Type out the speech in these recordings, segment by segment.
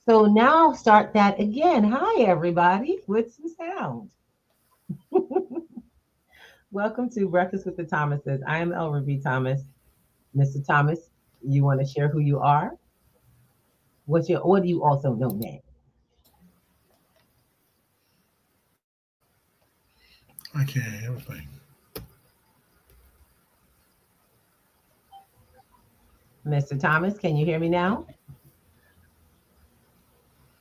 So now start that again. Hi, everybody, with some sound. Welcome to Breakfast with the Thomases. I am Elra B. Thomas. Mr. Thomas, you want to share who you are? What do you also know now? I can't hear everything. Mr. Thomas, can you hear me now?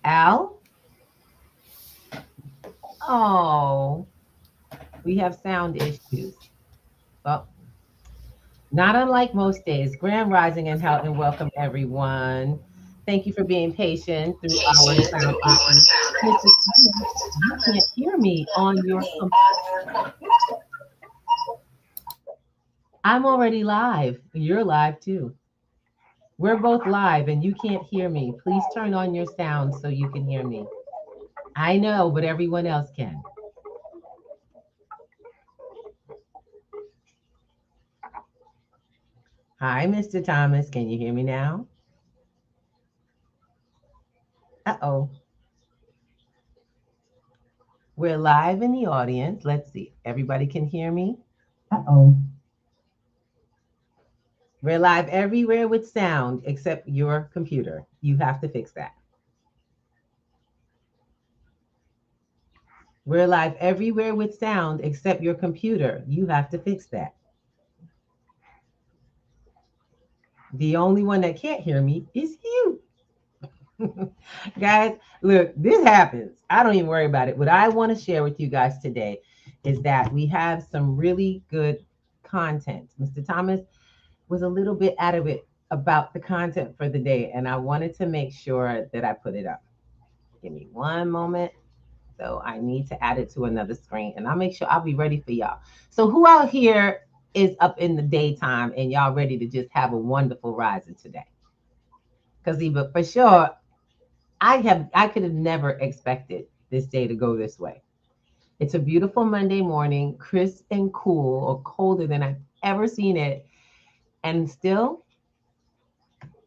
Al? Oh, we have sound issues. Well, not unlike most days. Grand Rising and how and welcome everyone. Thank you for being patient through our sound issues. Mr. Thomas, you can't hear me on your I'm already live. You're live too. We're both live and you can't hear me. Please turn on your sound so you can hear me. I know, but everyone else can. Hi, Mr. Thomas. Can you hear me now? Uh-oh. We're live in the audience. Let's see. Everybody can hear me? Uh-oh. We're live everywhere with sound except your computer. You have to fix that. We're live everywhere with sound except your computer. You have to fix that. The only one that can't hear me is you. Guys, look, this happens. I don't even worry about it. What I want to share with you guys today is that we have some really good content. Mr. Thomas was a little bit out of it about the content for the day, and I wanted to make sure that I put it up. Give me one moment. So I need to add it to another screen, and I'll make sure I'll be ready for y'all. So who out here is up in the daytime and y'all ready to just have a wonderful rising today? Because even for sure, I could have never expected this day to go this way. It's a beautiful Monday morning, crisp and cool, or colder than I've ever seen it. And still,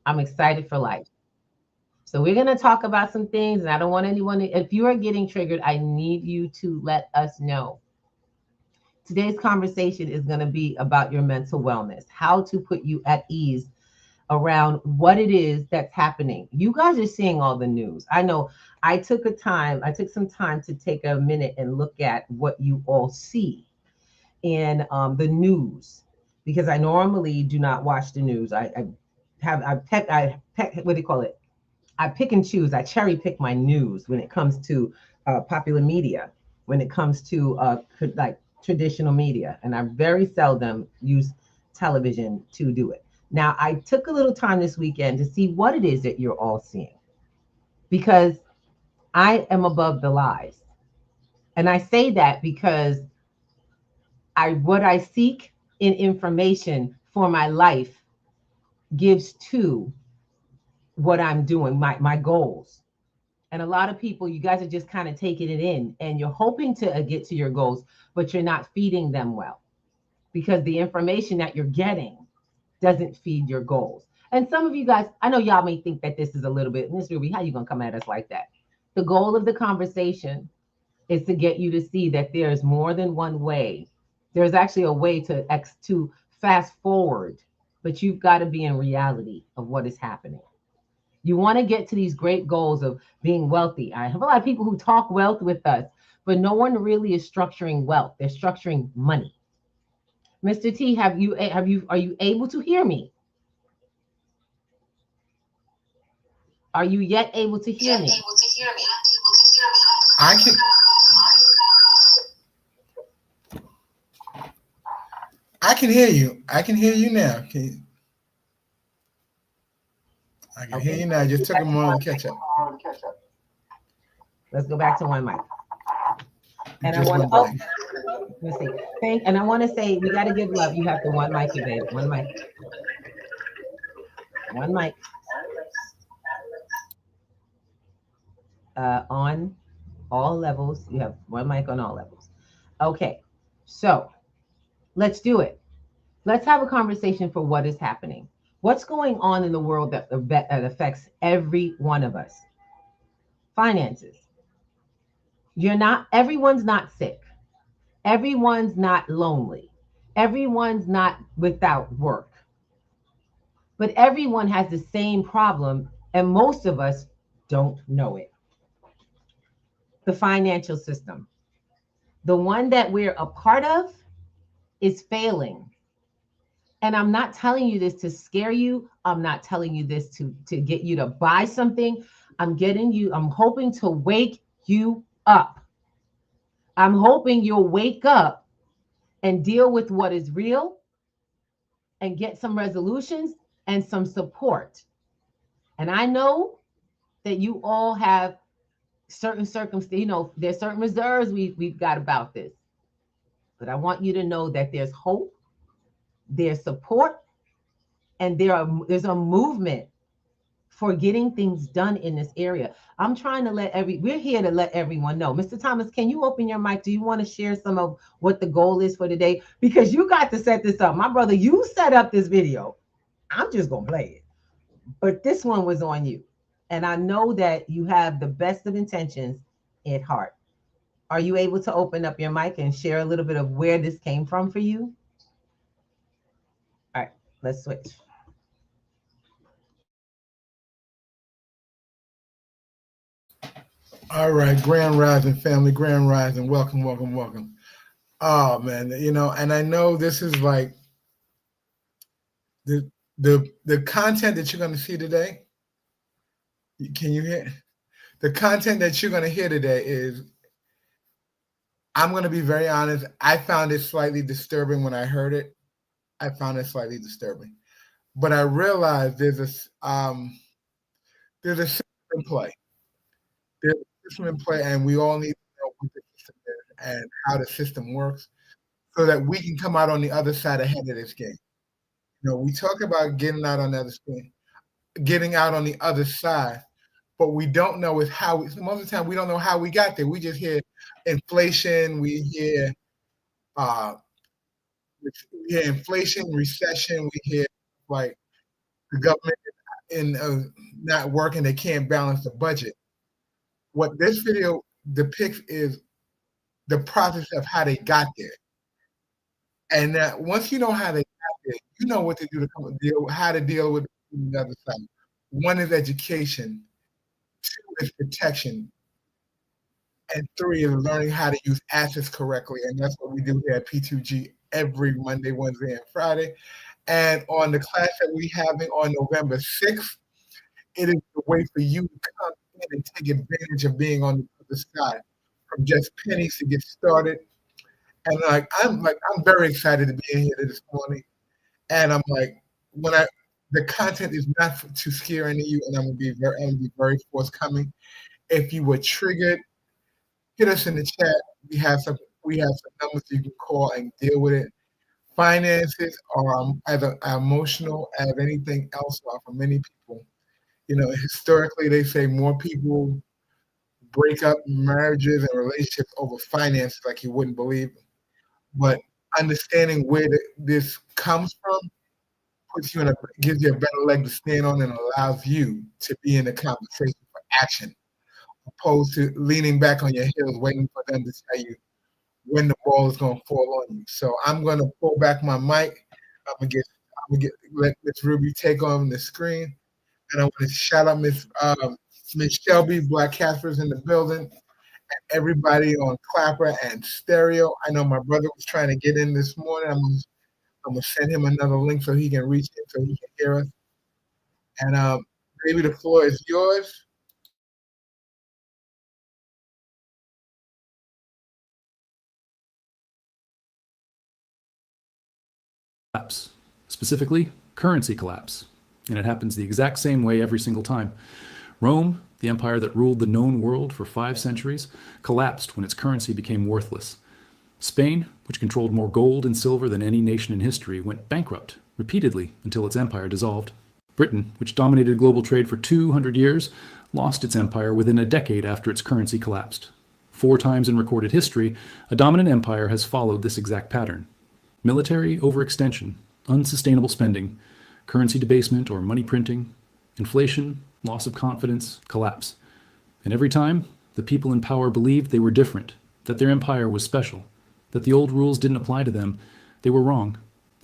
I'm excited for life. So we're gonna talk about some things, and I don't want anyone to, if you are getting triggered, I need you to let us know. Today's conversation is gonna be about your mental wellness, how to put you at ease around what it is that's happening. You guys are seeing all the news. I know I took some time to take a minute and look at what you all see in the news because I normally do not watch the news. What do you call it? I pick and choose. I cherry pick my news when it comes to popular media, when it comes to like traditional media, and I very seldom use television to do it. Now, I took a little time this weekend to see what it is that you're all seeing because I am above the lies. And I say that because what I seek in information for my life gives to what I'm doing, my goals. And a lot of people, you guys are just kind of taking it in and you're hoping to get to your goals, but you're not feeding them well because the information that you're getting doesn't feed your goals. And some of you guys, I know y'all may think that this is a little bit, Miss Ruby, how you gonna come at us like that? The goal of the conversation is to get you to see that there's more than one way. There's actually a way to fast forward, but you've got to be in reality of what is happening. You want to get to these great goals of being wealthy. I have a lot of people who talk wealth with us, but no one really is structuring wealth. They're structuring money. Mr. T, are you able to hear me? Are you yet able to hear me? I can I can hear you. I can hear you now. I can hear Okay, you now. It just took a moment to catch up. let's go back to one mic. It And I just want to, went oh, blank. let's see. And I want to say, we got to give love. You have the one mic available. One mic on all levels. You have one mic on all levels. Okay, so let's do it. Let's have a conversation for what is happening. What's going on in the world that affects every one of us? finances. Everyone's not sick. Everyone's not lonely. Everyone's not without work. But everyone has the same problem, and most of us don't know it. The financial system, the one that we're a part of, is failing. And I'm not telling you this to scare you. I'm not telling you this to get you to buy something. I'm hoping to wake you up. I'm hoping you'll wake up and deal with what is real and get some resolutions and some support. And I know that you all have certain circumstances, there's certain reserves we've got about this. But I want you to know that there's hope, there's support, and there's a movement for getting things done in this area. I'm trying to we're here to let everyone know. Mr. Thomas, can you open your mic? Do you want to share some of what the goal is for today? Because you got to set this up. My brother, you set up this video. I'm just going to play it. But this one was on you. And I know that you have the best of intentions at heart. Are you able to open up your mic and share a little bit of where this came from for you? All right, let's switch. All right, Grand Rising family, Grand Rising, welcome, welcome, welcome. Oh man, and I know this is like the content that you're going to see today. Can you hear? The content that you're going to hear today is, I'm going to be very honest, I found it slightly disturbing when I heard it. I found it slightly disturbing. But I realized there's a system in play. There's a system in play, and we all need to know what the system is and how the system works so that we can come out on the other side ahead of this game. We talk about getting out on the other side, but we don't know is how. Most of the time, we don't know how we got there. We just hear inflation. We hear inflation, recession. We hear like the government not working. They can't balance the budget. What this video depicts is the process of how they got there. And that once you know how they got there, you know what to do how to deal with the other side. One is education, 2 is protection, and 3 is learning how to use assets correctly. And that's what we do here at P2G every Monday, Wednesday, and Friday. And on the class that we're having on November 6th, it is the way for you to come in and take advantage of being on the other side, from just pennies to get started. And I'm very excited to be in here this morning. And I'm like, the content is not to scare any of you, and I'm gonna be very forthcoming. If you were triggered, hit us in the chat. We have some numbers you can call and deal with it. Finances are as emotional as anything else are for many people. Historically, they say more people break up marriages and relationships over finances like you wouldn't believe. But understanding where this comes from gives you a better leg to stand on and allows you to be in the conversation for action, opposed to leaning back on your heels, waiting for them to tell you when the ball is going to fall on you. So I'm going to pull back my mic. I'm gonna let Miss Ruby take on the screen, and I want to shout out Miss Shelby Black Casper's in the building, and everybody on Clapper and Stereo. I know my brother was trying to get in this morning. I'm gonna send him another link so he can reach it, so he can hear us. And baby, the floor is yours. Collapse, specifically currency collapse, and it happens the exact same way every single time. Rome, the empire that ruled the known world for 5 centuries, collapsed when its currency became worthless. Spain, which controlled more gold and silver than any nation in history, went bankrupt repeatedly until its empire dissolved. Britain, which dominated global trade for 200 years, lost its empire within a decade after its currency collapsed. 4 times in recorded history, a dominant empire has followed this exact pattern. Military overextension, unsustainable spending, currency debasement or money printing, inflation, loss of confidence, collapse. And every time, the people in power believed they were different, that their empire was special, that the old rules didn't apply to them. They were wrong.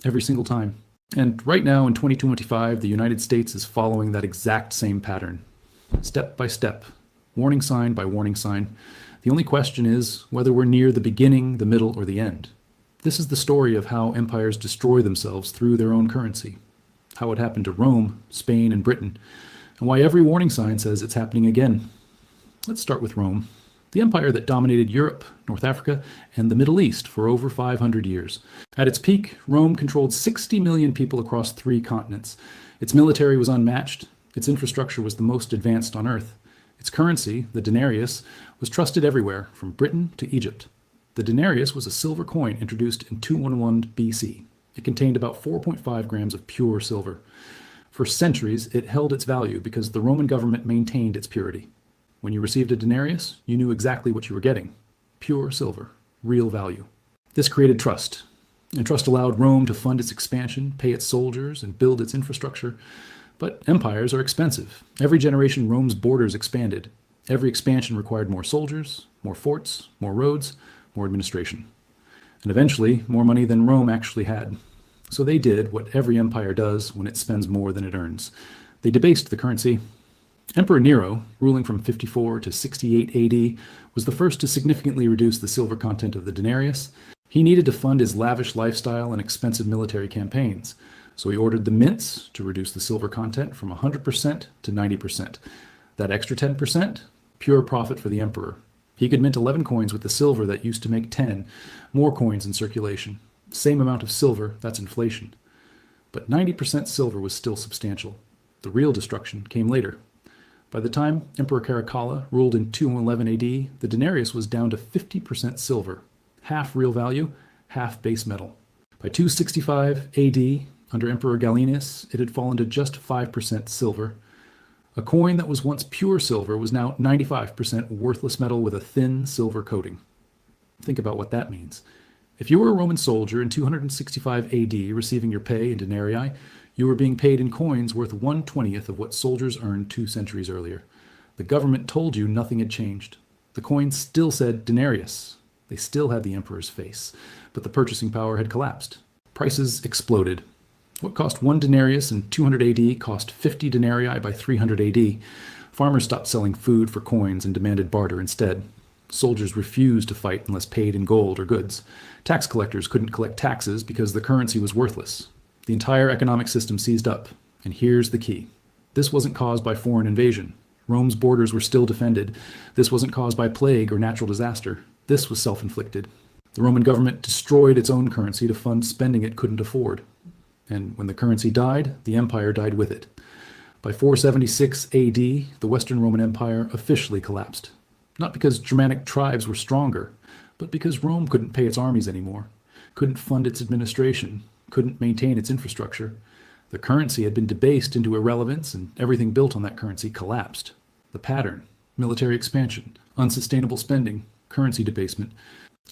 Every single time. And right now in 2025, the United States is following that exact same pattern. Step by step, warning sign by warning sign. The only question is whether we're near the beginning, the middle, or the end. This is the story of how empires destroy themselves through their own currency. How it happened to Rome, Spain, and Britain, and why every warning sign says it's happening again. Let's start with Rome, the empire that dominated Europe, North Africa, and the Middle East for over 500 years. At its peak, Rome controlled 60 million people across 3 continents. Its military was unmatched. Its infrastructure was the most advanced on Earth. Its currency, the denarius, was trusted everywhere, from Britain to Egypt. The denarius was a silver coin introduced in 211 BC. It contained about 4.5 grams of pure silver. For centuries, it held its value because the Roman government maintained its purity. When you received a denarius, you knew exactly what you were getting. Pure silver, real value. This created trust, and trust allowed Rome to fund its expansion, pay its soldiers, and build its infrastructure. But empires are expensive. Every generation, Rome's borders expanded. Every expansion required more soldiers, more forts, more roads, more administration. And eventually, more money than Rome actually had. So they did what every empire does when it spends more than it earns. They debased the currency. Emperor Nero, ruling from 54 to 68 AD, was the first to significantly reduce the silver content of the denarius. He needed to fund his lavish lifestyle and expensive military campaigns, so he ordered the mints to reduce the silver content from 100% to 90%. That extra 10%, pure profit for the emperor. He could mint 11 coins with the silver that used to make 10, more coins in circulation. Same amount of silver, that's inflation. But 90% silver was still substantial. The real destruction came later. By the time Emperor Caracalla ruled in 211 AD, the denarius was down to 50% silver, half real value, half base metal. By 265 AD, under Emperor Gallienus, it had fallen to just 5% silver. A coin that was once pure silver was now 95% worthless metal with a thin silver coating. Think about what that means. If you were a Roman soldier in 265 AD receiving your pay in denarii, you were being paid in coins worth 1/20th of what soldiers earned 2 centuries earlier. The government told you nothing had changed. The coin still said denarius. They still had the emperor's face, but the purchasing power had collapsed. Prices exploded. What cost 1 denarius in 200 AD cost 50 denarii by 300 AD. Farmers stopped selling food for coins and demanded barter instead. Soldiers refused to fight unless paid in gold or goods. Tax collectors couldn't collect taxes because the currency was worthless. The entire economic system seized up. And here's the key. This wasn't caused by foreign invasion. Rome's borders were still defended. This wasn't caused by plague or natural disaster. This was self-inflicted. The Roman government destroyed its own currency to fund spending it couldn't afford. And when the currency died, the empire died with it. By 476 AD, the Western Roman Empire officially collapsed. Not because Germanic tribes were stronger, but because Rome couldn't pay its armies anymore, couldn't fund its administration, couldn't maintain its infrastructure. The currency had been debased into irrelevance, and everything built on that currency collapsed. The pattern: military expansion, unsustainable spending, currency debasement,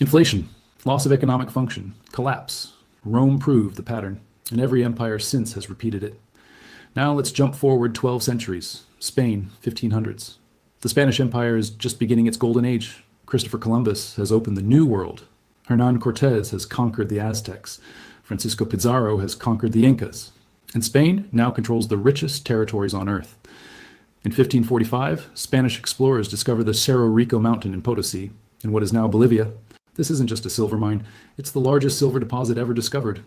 inflation, loss of economic function, collapse. Rome proved the pattern, and every empire since has repeated it. Now let's jump forward 12 centuries. Spain, 1500s. The Spanish Empire is just beginning its golden age. Christopher Columbus has opened the New World. Hernán Cortés has conquered the Aztecs. Francisco Pizarro has conquered the Incas. And Spain now controls the richest territories on Earth. In 1545, Spanish explorers discovered the Cerro Rico mountain in Potosi, in what is now Bolivia. This isn't just a silver mine, it's the largest silver deposit ever discovered.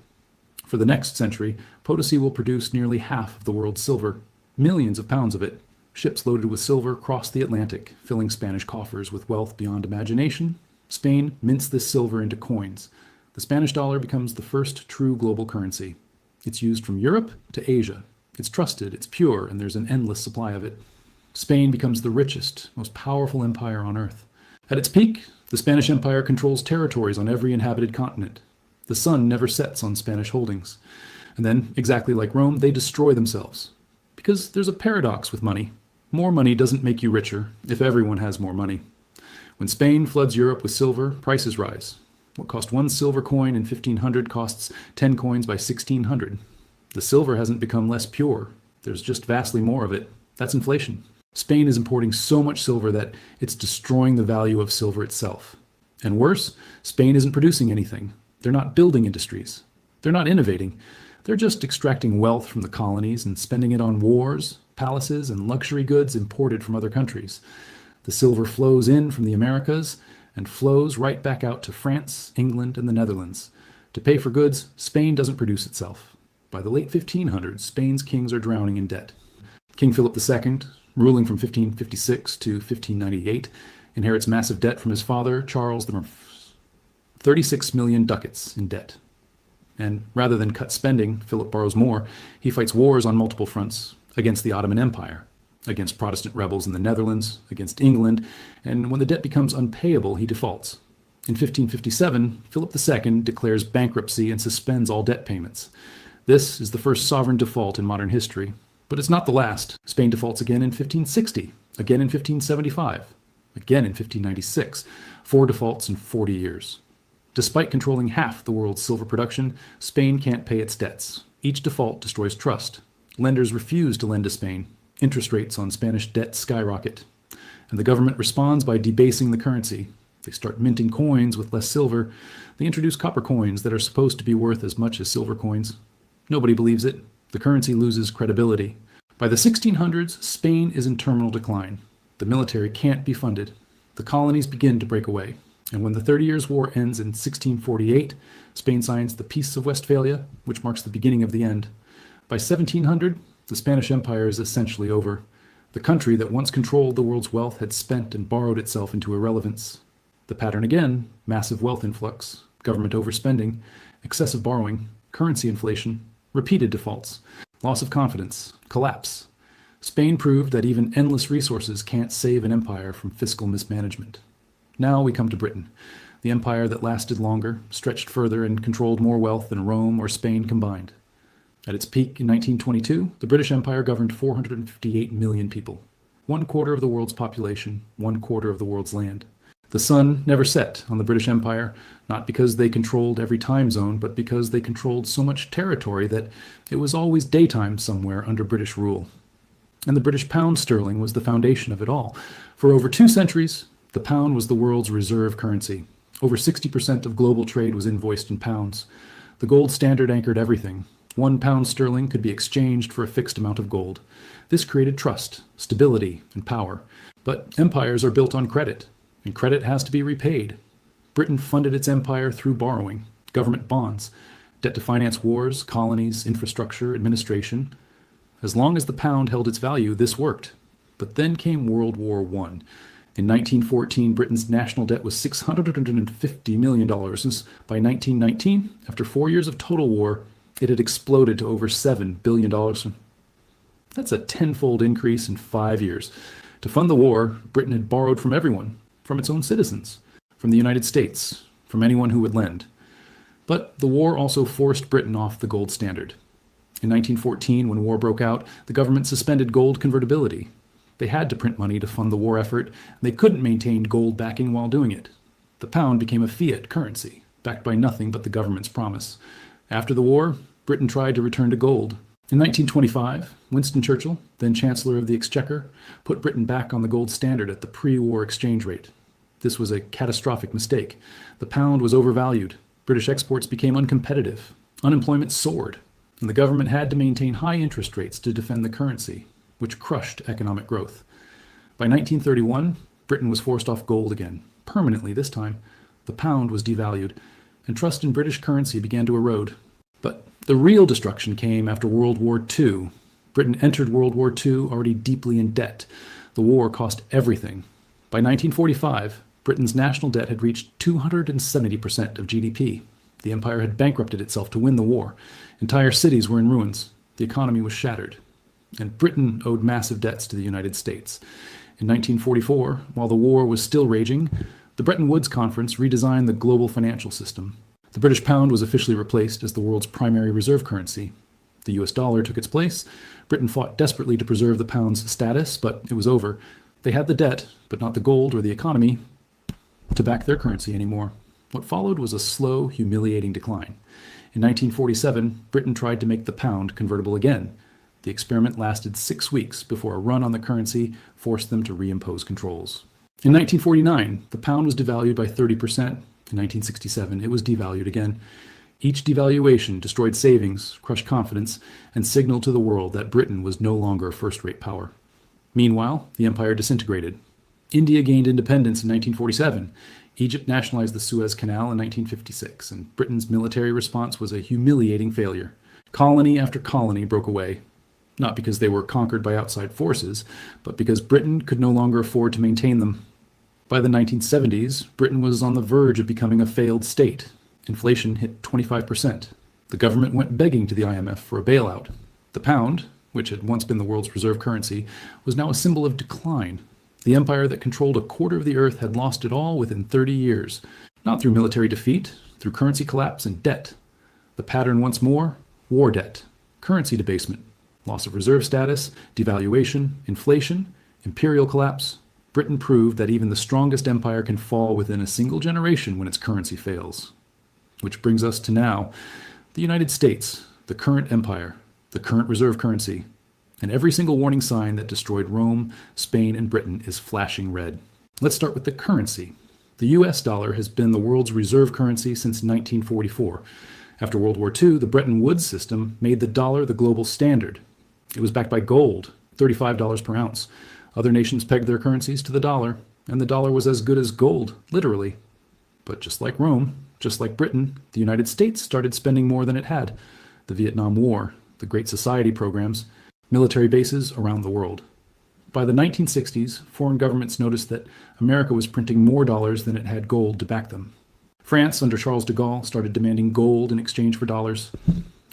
For the next century, Potosi will produce nearly half of the world's silver, millions of pounds of it. Ships loaded with silver cross the Atlantic, filling Spanish coffers with wealth beyond imagination. Spain mints this silver into coins. The Spanish dollar becomes the first true global currency. It's used from Europe to Asia. It's trusted, it's pure, and there's an endless supply of it. Spain becomes the richest, most powerful empire on Earth. At its peak, the Spanish Empire controls territories on every inhabited continent. The sun never sets on Spanish holdings. And then, exactly like Rome, they destroy themselves. Because there's a paradox with money. More money doesn't make you richer if everyone has more money. When Spain floods Europe with silver, prices rise. What cost 1 silver coin in 1500 costs 10 coins by 1600. The silver hasn't become less pure. There's just vastly more of it. That's inflation. Spain is importing so much silver that it's destroying the value of silver itself. And worse, Spain isn't producing anything. They're not building industries. They're not innovating. They're just extracting wealth from the colonies and spending it on wars, palaces, and luxury goods imported from other countries. The silver flows in from the Americas and flows right back out to France, England, and the Netherlands. To pay for goods, Spain doesn't produce itself. By the late 1500s, Spain's kings are drowning in debt. King Philip II, ruling from 1556 to 1598, inherits massive debt from his father, Charles I, 36 million ducats in debt. And rather than cut spending, Philip borrows more. He fights wars on multiple fronts against the Ottoman Empire, against Protestant rebels in the Netherlands, against England, and when the debt becomes unpayable, he defaults. In 1557, Philip II declares bankruptcy and suspends all debt payments. This is the first sovereign default in modern history, but it's not the last. Spain defaults again in 1560, again in 1575, again in 1596, 4 defaults in 40 years. Despite controlling half the world's silver production, Spain can't pay its debts. Each default destroys trust. Lenders refuse to lend to Spain. Interest rates on Spanish debt skyrocket. And the government responds by debasing the currency. They start minting coins with less silver. They introduce copper coins that are supposed to be worth as much as silver coins. Nobody believes it. The currency loses credibility. By the 1600s, Spain is in terminal decline. The military can't be funded. The colonies begin to break away. And when the 30 Years' War ends in 1648, Spain signs the Peace of Westphalia, which marks the beginning of the end. By 1700, the Spanish Empire is essentially over. The country that once controlled the world's wealth had spent and borrowed itself into irrelevance. The pattern again: massive wealth influx, government overspending, excessive borrowing, currency inflation, repeated defaults, loss of confidence, collapse. Spain proved that even endless resources can't save an empire from fiscal mismanagement. Now we come to Britain, the empire that lasted longer, stretched further, and controlled more wealth than Rome or Spain combined. At its peak in 1922, the British Empire governed 458 million people, 1/4 of the world's population, 1/4 of the world's land. The sun never set on the British Empire, not because they controlled every time zone, but because they controlled so much territory that it was always daytime somewhere under British rule. And the British pound sterling was the foundation of it all. For over 2 centuries, the pound was the world's reserve currency. Over 60% of global trade was invoiced in pounds. The gold standard anchored everything. 1 pound sterling could be exchanged for a fixed amount of gold. This created trust, stability, and power. But empires are built on credit, and credit has to be repaid. Britain funded its empire through borrowing, government bonds, debt to finance wars, colonies, infrastructure, administration. As long as the pound held its value, this worked. But then came World War I. In 1914, Britain's national debt was $650 million. By 1919, after 4 years of total war, it had exploded to over $7 billion. That's a tenfold increase in 5 years. To fund the war, Britain had borrowed from everyone, from its own citizens, from the United States, from anyone who would lend. But the war also forced Britain off the gold standard. In 1914, when war broke out, the government suspended gold convertibility. They had to print money to fund the war effort, and they couldn't maintain gold backing while doing it. The pound became a fiat currency, backed by nothing but the government's promise. After the war, Britain tried to return to gold. In 1925, Winston Churchill, then Chancellor of the Exchequer, put Britain back on the gold standard at the pre-war exchange rate. This was a catastrophic mistake. The pound was overvalued. British exports became uncompetitive. Unemployment soared, and the government had to maintain high interest rates to defend the currency, which crushed economic growth. By 1931, Britain was forced off gold again, permanently this time. The pound was devalued, and trust in British currency began to erode. But the real destruction came after World War II. Britain entered World War II already deeply in debt. The war cost everything. By 1945, Britain's national debt had reached 270% of GDP. The empire had bankrupted itself to win the war. Entire cities were in ruins. The economy was shattered. And Britain owed massive debts to the United States. In 1944, while the war was still raging, the Bretton Woods Conference redesigned the global financial system. The British pound was officially replaced as the world's primary reserve currency. The US dollar took its place. Britain fought desperately to preserve the pound's status, but it was over. They had the debt, but not the gold or the economy to back their currency anymore. What followed was a slow, humiliating decline. In 1947, Britain tried to make the pound convertible again. The experiment lasted 6 weeks before a run on the currency forced them to reimpose controls. In 1949, the pound was devalued by 30%. In 1967, it was devalued again. Each devaluation destroyed savings, crushed confidence, and signaled to the world that Britain was no longer a first-rate power. Meanwhile, the empire disintegrated. India gained independence in 1947. Egypt nationalized the Suez Canal in 1956, and Britain's military response was a humiliating failure. Colony after colony broke away, not because they were conquered by outside forces, but because Britain could no longer afford to maintain them. By the 1970s, Britain was on the verge of becoming a failed state. Inflation hit 25%. The government went begging to the IMF for a bailout. The pound, which had once been the world's reserve currency, was now a symbol of decline. The empire that controlled a quarter of the earth had lost it all within 30 years, not through military defeat, through currency collapse and debt. The pattern once more: war debt, currency debasement, loss of reserve status, devaluation, inflation, imperial collapse. Britain proved that even the strongest empire can fall within a single generation when its currency fails. Which brings us to now, the United States, the current empire, the current reserve currency, and every single warning sign that destroyed Rome, Spain, and Britain is flashing red. Let's start with the currency. The US dollar has been the world's reserve currency since 1944. After World War II, the Bretton Woods system made the dollar the global standard. It was backed by gold, $35 per ounce. Other nations pegged their currencies to the dollar, and the dollar was as good as gold, literally. But just like Rome, just like Britain, the United States started spending more than it had. The Vietnam War, the Great Society programs, military bases around the world. By the 1960s, foreign governments noticed that America was printing more dollars than it had gold to back them. France, under Charles de Gaulle, started demanding gold in exchange for dollars.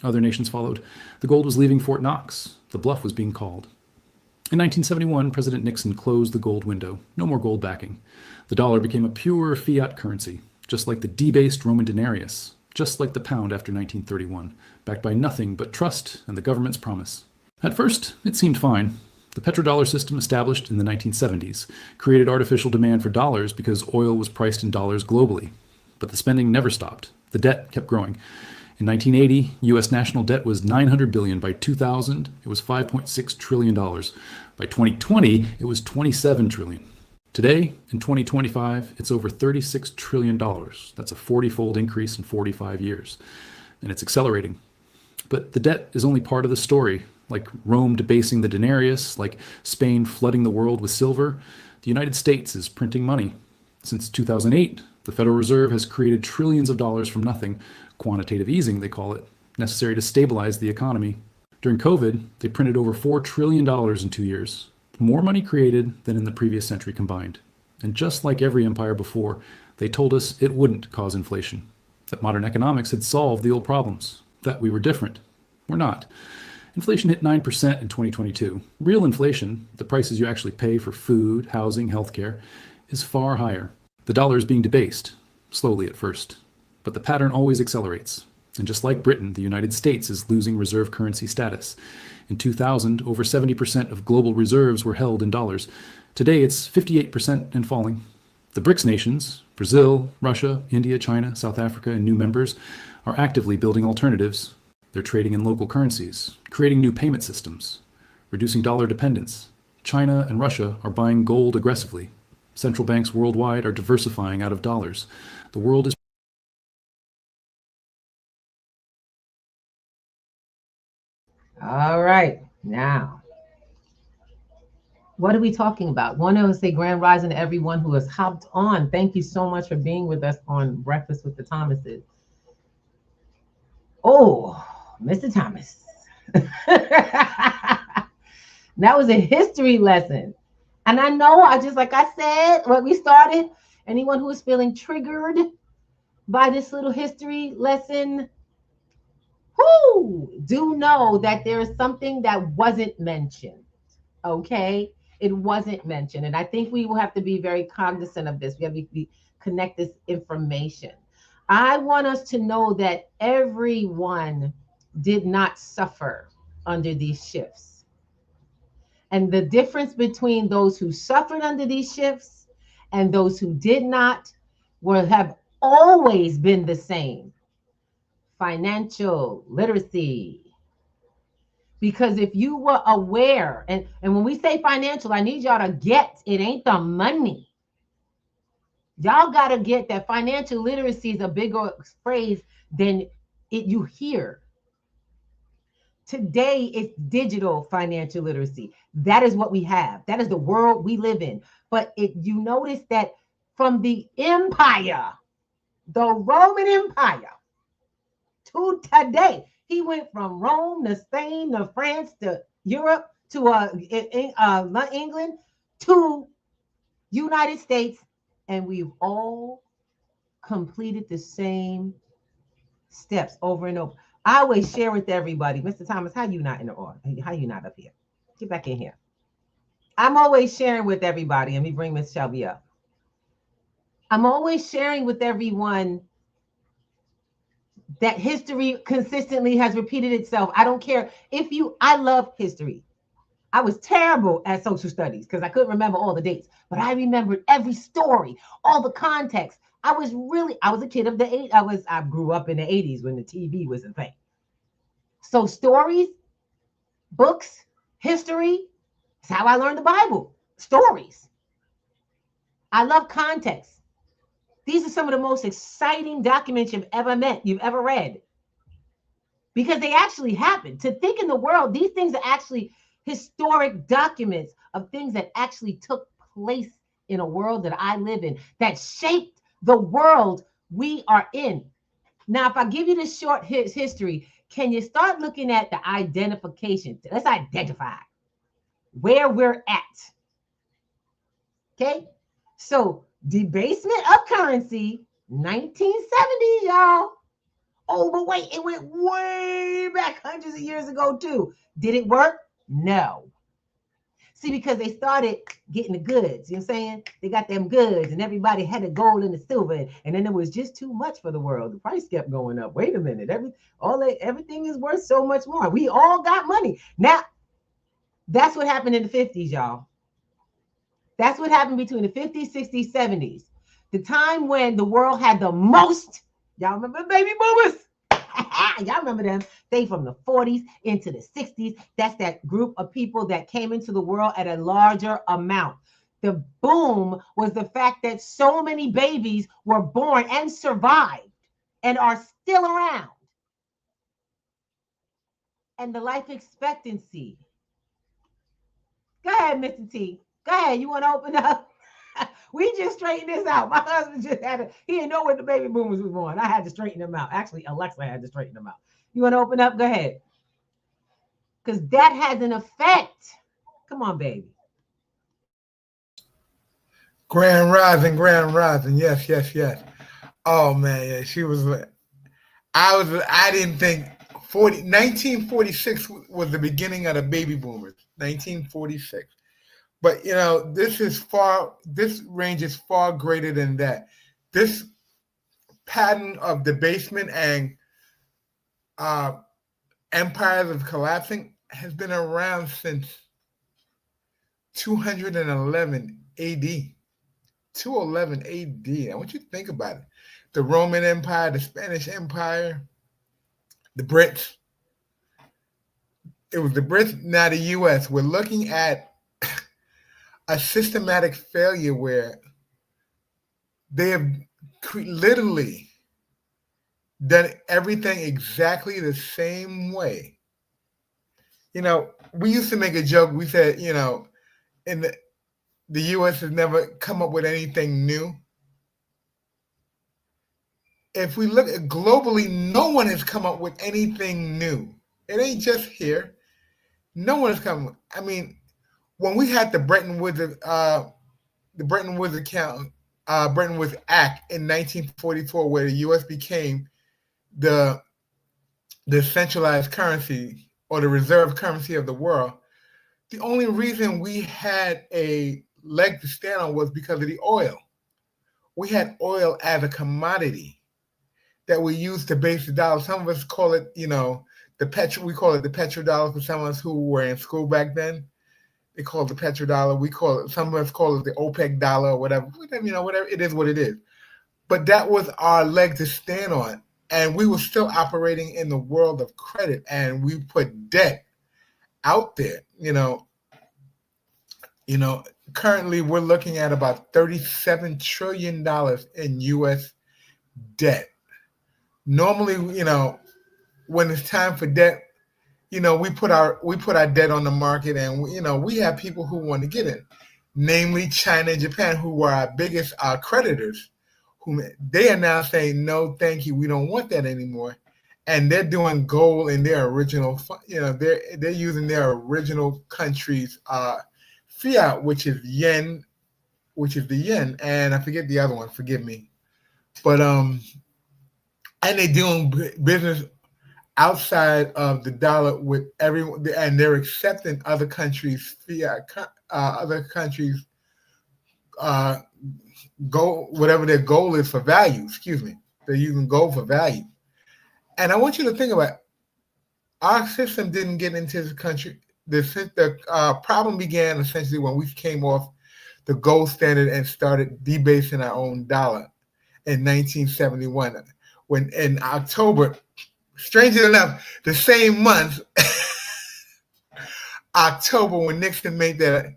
Other nations followed. The gold was leaving Fort Knox. The bluff was being called. In 1971, President Nixon closed the gold window. No more gold backing. The dollar became a pure fiat currency, just like the debased Roman denarius, just like the pound after 1931, backed by nothing but trust and the government's promise. At first, it seemed fine. The petrodollar system established in the 1970s created artificial demand for dollars because oil was priced in dollars globally. But the spending never stopped. The debt kept growing. In 1980, U.S. national debt was $900 billion. By 2000, it was $5.6 trillion. By 2020, it was $27 trillion. Today, in 2025, it's over $36 trillion. That's a 40-fold increase in 45 years. And it's accelerating. But the debt is only part of the story. Like Rome debasing the denarius, like Spain flooding the world with silver, the United States is printing money. Since 2008, the Federal Reserve has created trillions of dollars from nothing, quantitative easing they call it, necessary to stabilize the economy. During COVID, they printed over $4 trillion in 2 years, more money created than in the previous century combined. And just like every empire before, they told us it wouldn't cause inflation, that modern economics had solved the old problems, that we were different. We're not. Inflation hit 9% in 2022. Real inflation, the prices you actually pay for food, housing, healthcare, is far higher. The dollar is being debased, slowly at first. But the pattern always accelerates. And just like Britain, the United States is losing reserve currency status. In 2000, over 70% of global reserves were held in dollars. Today, it's 58% and falling. The BRICS nations, Brazil, Russia, India, China, South Africa, and new members, are actively building alternatives. They're trading in local currencies, creating new payment systems, reducing dollar dependence. China and Russia are buying gold aggressively. Central banks worldwide are diversifying out of dollars. The world is All right, now, what are we talking about? Want to say grand rising to everyone who has hopped on. Thank you so much for being with us on Breakfast with the Thomases. Oh, Mr. Thomas. That was a history lesson. And I know, like I said, when we started, anyone who is feeling triggered by this little history lesson, do know that there is something that wasn't mentioned, okay? It wasn't mentioned. And I think we will have to be very cognizant of this. We have to connect this information. I want us to know that everyone did not suffer under these shifts. And the difference between those who suffered under these shifts and those who did not have always been the same. Financial literacy. Because if you were aware, and when we say financial, I need y'all to get, it ain't the money. Y'all got to get that financial literacy is a bigger phrase than it you hear. Today, it's digital financial literacy. That is what we have. That is the world we live in. But you notice that from the empire, the Roman Empire, to today, he went from Rome to Spain to France to Europe to England to United States, and we've all completed the same steps over and over. I always share with everybody, Mr. Thomas, how you not in the order? How you not up here? Get back in here. I'm always sharing with everybody. Let me bring Miss Shelby up. I'm always sharing with everyone that history consistently has repeated itself. I don't care if I love history. I was terrible at social studies because I couldn't remember all the dates, but I remembered every story, all the context. I was a kid of the 80s. I grew up in the 80s when the TV was a thing. So stories, books, history, that's how I learned the Bible. Stories. I love context. These are some of the most exciting documents you've ever read. Because they actually happened. To think in the world, these things are actually historic documents of things that actually took place in a world that I live in, that shaped the world we are in. Now, if I give you this short history, can you start looking at the identification? Let's identify where we're at. Okay? So, debasement of currency, 1970s, y'all. Oh, but wait, it went way back hundreds of years ago, too. Did it work? No. See, because they started getting the goods, you know what I'm saying? They got them goods, and everybody had the gold and the silver, and then it was just too much for the world. The price kept going up. Wait a minute, everything is worth so much more. We all got money. Now, that's what happened in the 50s, y'all. That's what happened between the 50s, 60s, 70s. The time when the world had the most, y'all remember baby boomers? Y'all remember them? They from the 40s into the 60s. That's that group of people that came into the world at a larger amount. The boom was the fact that so many babies were born and survived and are still around. And the life expectancy. Go ahead, Mr. T. Go ahead. You want to open up? We just straightened this out. My husband he didn't know when the baby boomers was born. I had to straighten them out. Actually, Alexa had to straighten them out. You want to open up? Go ahead. Because that has an effect. Come on, baby. Grand Rising. Yes. Oh man, yeah, she was. I didn't think 1946 was the beginning of the baby boomers. 1946. But this range is far greater than that. This pattern of debasement and empires of collapsing has been around since 211 AD. 211 AD. I want you to think about it. The Roman Empire, the Spanish Empire, the Brits. It was the Brits, now the U.S. We're looking at a systematic failure where they have literally done everything exactly the same way. We used to make a joke. We said, in the U.S. has never come up with anything new. If we look at globally, no one has come up with anything new. It ain't just here. No one has come. I mean, when we had the Bretton Woods Act in 1944, where the U.S. became the centralized currency or the reserve currency of the world, the only reason we had a leg to stand on was because of the oil. We had oil as a commodity that we used to base the dollar. Some of us call it, we call it the petrodollar for some of us who were in school back then. They call it the petrodollar. Some of us call it the OPEC dollar or whatever. Whatever, it is what it is. But that was our leg to stand on. And we were still operating in the world of credit, and we put debt out there. Currently we're looking at about $37 trillion in U.S. debt. Normally, when it's time for debt, we put our debt on the market, and we have people who want to get in, namely China and Japan, who were our biggest creditors. Whom they are now saying, no, thank you, we don't want that anymore, and they're doing gold in their original. They're using their original country's fiat, which is yen, and I forget the other one. Forgive me, but and they're doing business outside of the dollar with everyone, and they're accepting other countries' fiat, other countries' goal, whatever their goal is for value. Excuse me, they're using gold for value. And I want you to think about our system didn't get into this country. The problem began essentially when we came off the gold standard and started debasing our own dollar in 1971. When in October, strangely enough, the same month, October, when Nixon made that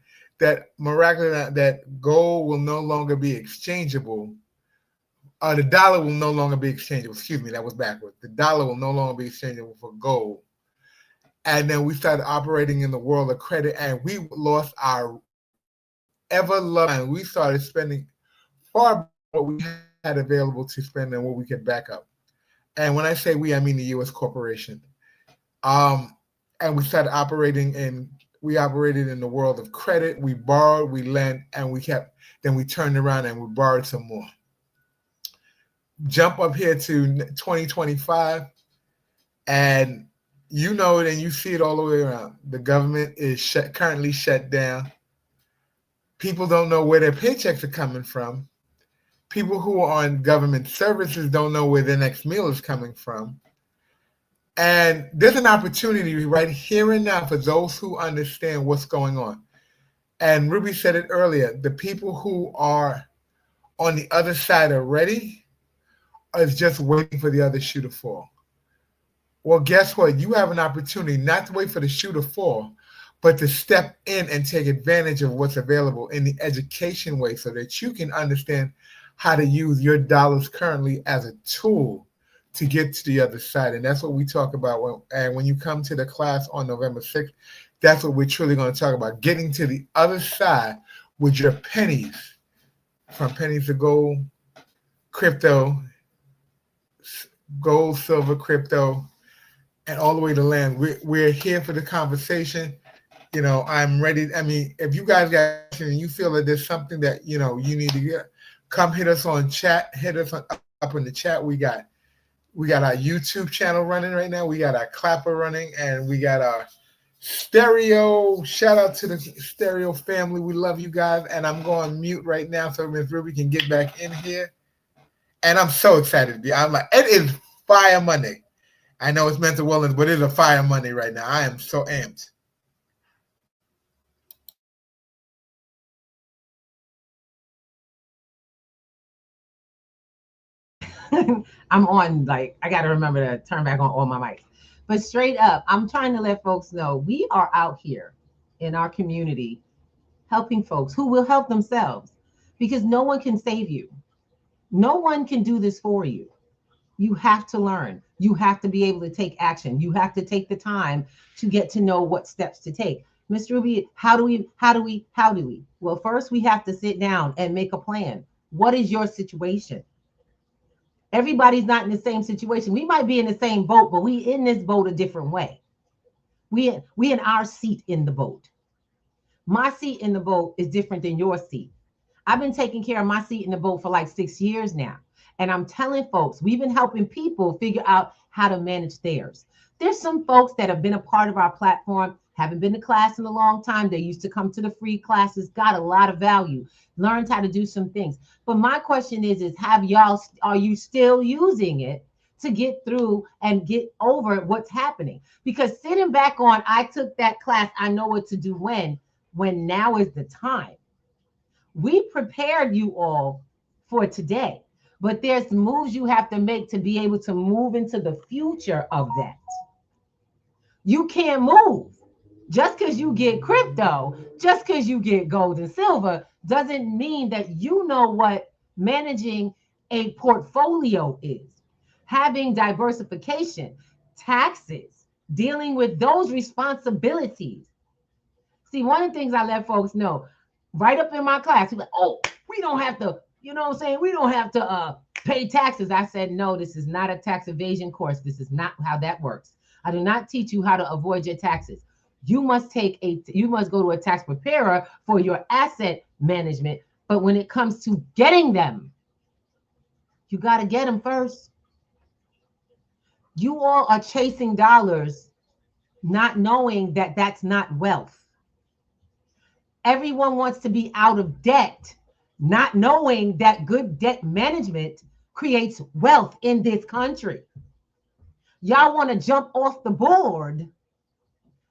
miraculous that gold will no longer be exchangeable, the dollar will no longer be exchangeable. Excuse me, that was backwards. The dollar will no longer be exchangeable for gold. And then we started operating in the world of credit, and we lost our ever-loving. We started spending far more what we had available to spend than what we could back up. And when I say we, I mean the U.S. corporation. And we started operated in the world of credit. We borrowed, we lent, and then we turned around and we borrowed some more. Jump up here to 2025, and and you see it all the way around. The government is currently shut down. People don't know where their paychecks are coming from. People who are on government services don't know where their next meal is coming from. And there's an opportunity right here and now for those who understand what's going on. And Ruby said it earlier, the people who are on the other side already is just waiting for the other shoe to fall. Well, guess what? You have an opportunity not to wait for the shoe to fall, but to step in and take advantage of what's available in the education way so that you can understand how to use your dollars currently as a tool to get to the other side. And that's what we talk about. When you come to the class on November 6th, that's what we're truly going to talk about, getting to the other side with your pennies, from pennies to gold, crypto, gold, silver, crypto, and all the way to land. We're here for the conversation. I'm ready. I mean, if you guys got and you feel that there's something that you need to get, come hit us on chat. Hit us up in the chat. We got our YouTube channel running right now. We got our Clapper running, and we got our Stereo. Shout out to the Stereo family. We love you guys. And I'm going mute right now so Ms. Ruby can get back in here. And I'm so excited to be. I'm like, it is Fire Monday. I know it's Mental Wellness, but it's a Fire Monday right now. I am so amped. I'm on, I got to remember to turn back on all my mics. But straight up, I'm trying to let folks know we are out here in our community helping folks who will help themselves, because no one can save you. No one can do this for you. You have to learn. You have to be able to take action. You have to take the time to get to know what steps to take. Ms. Ruby, how do we? Well, first we have to sit down and make a plan. What is your situation? Everybody's not in the same situation. We might be in the same boat, but we in this boat a different way. We in our seat in the boat. My seat in the boat is different than your seat. I've been taking care of my seat in the boat for like 6 years now. And I'm telling folks, we've been helping people figure out how to manage theirs. There's some folks that have been a part of our platform, haven't been to class in a long time. They used to come to the free classes, got a lot of value, learned how to do some things. But my question is are you still using it to get through and get over what's happening? Because sitting back on, I took that class, I know what to do when now is the time. We prepared you all for today, but there's moves you have to make to be able to move into the future of that. You can't move. Just because you get crypto, just because you get gold and silver, doesn't mean that you know what managing a portfolio is. Having diversification, taxes, dealing with those responsibilities. See, one of the things I let folks know right up in my class, like, oh, we don't have to, you know what I'm saying? We don't have to pay taxes. I said, no, this is not a tax evasion course. This is not how that works. I do not teach you how to avoid your taxes. You must go to a tax preparer for your asset management. But when it comes to getting them, you got to get them first. You all are chasing dollars, not knowing that that's not wealth. Everyone wants to be out of debt, not knowing that good debt management creates wealth in this country. Y'all want to jump off the board,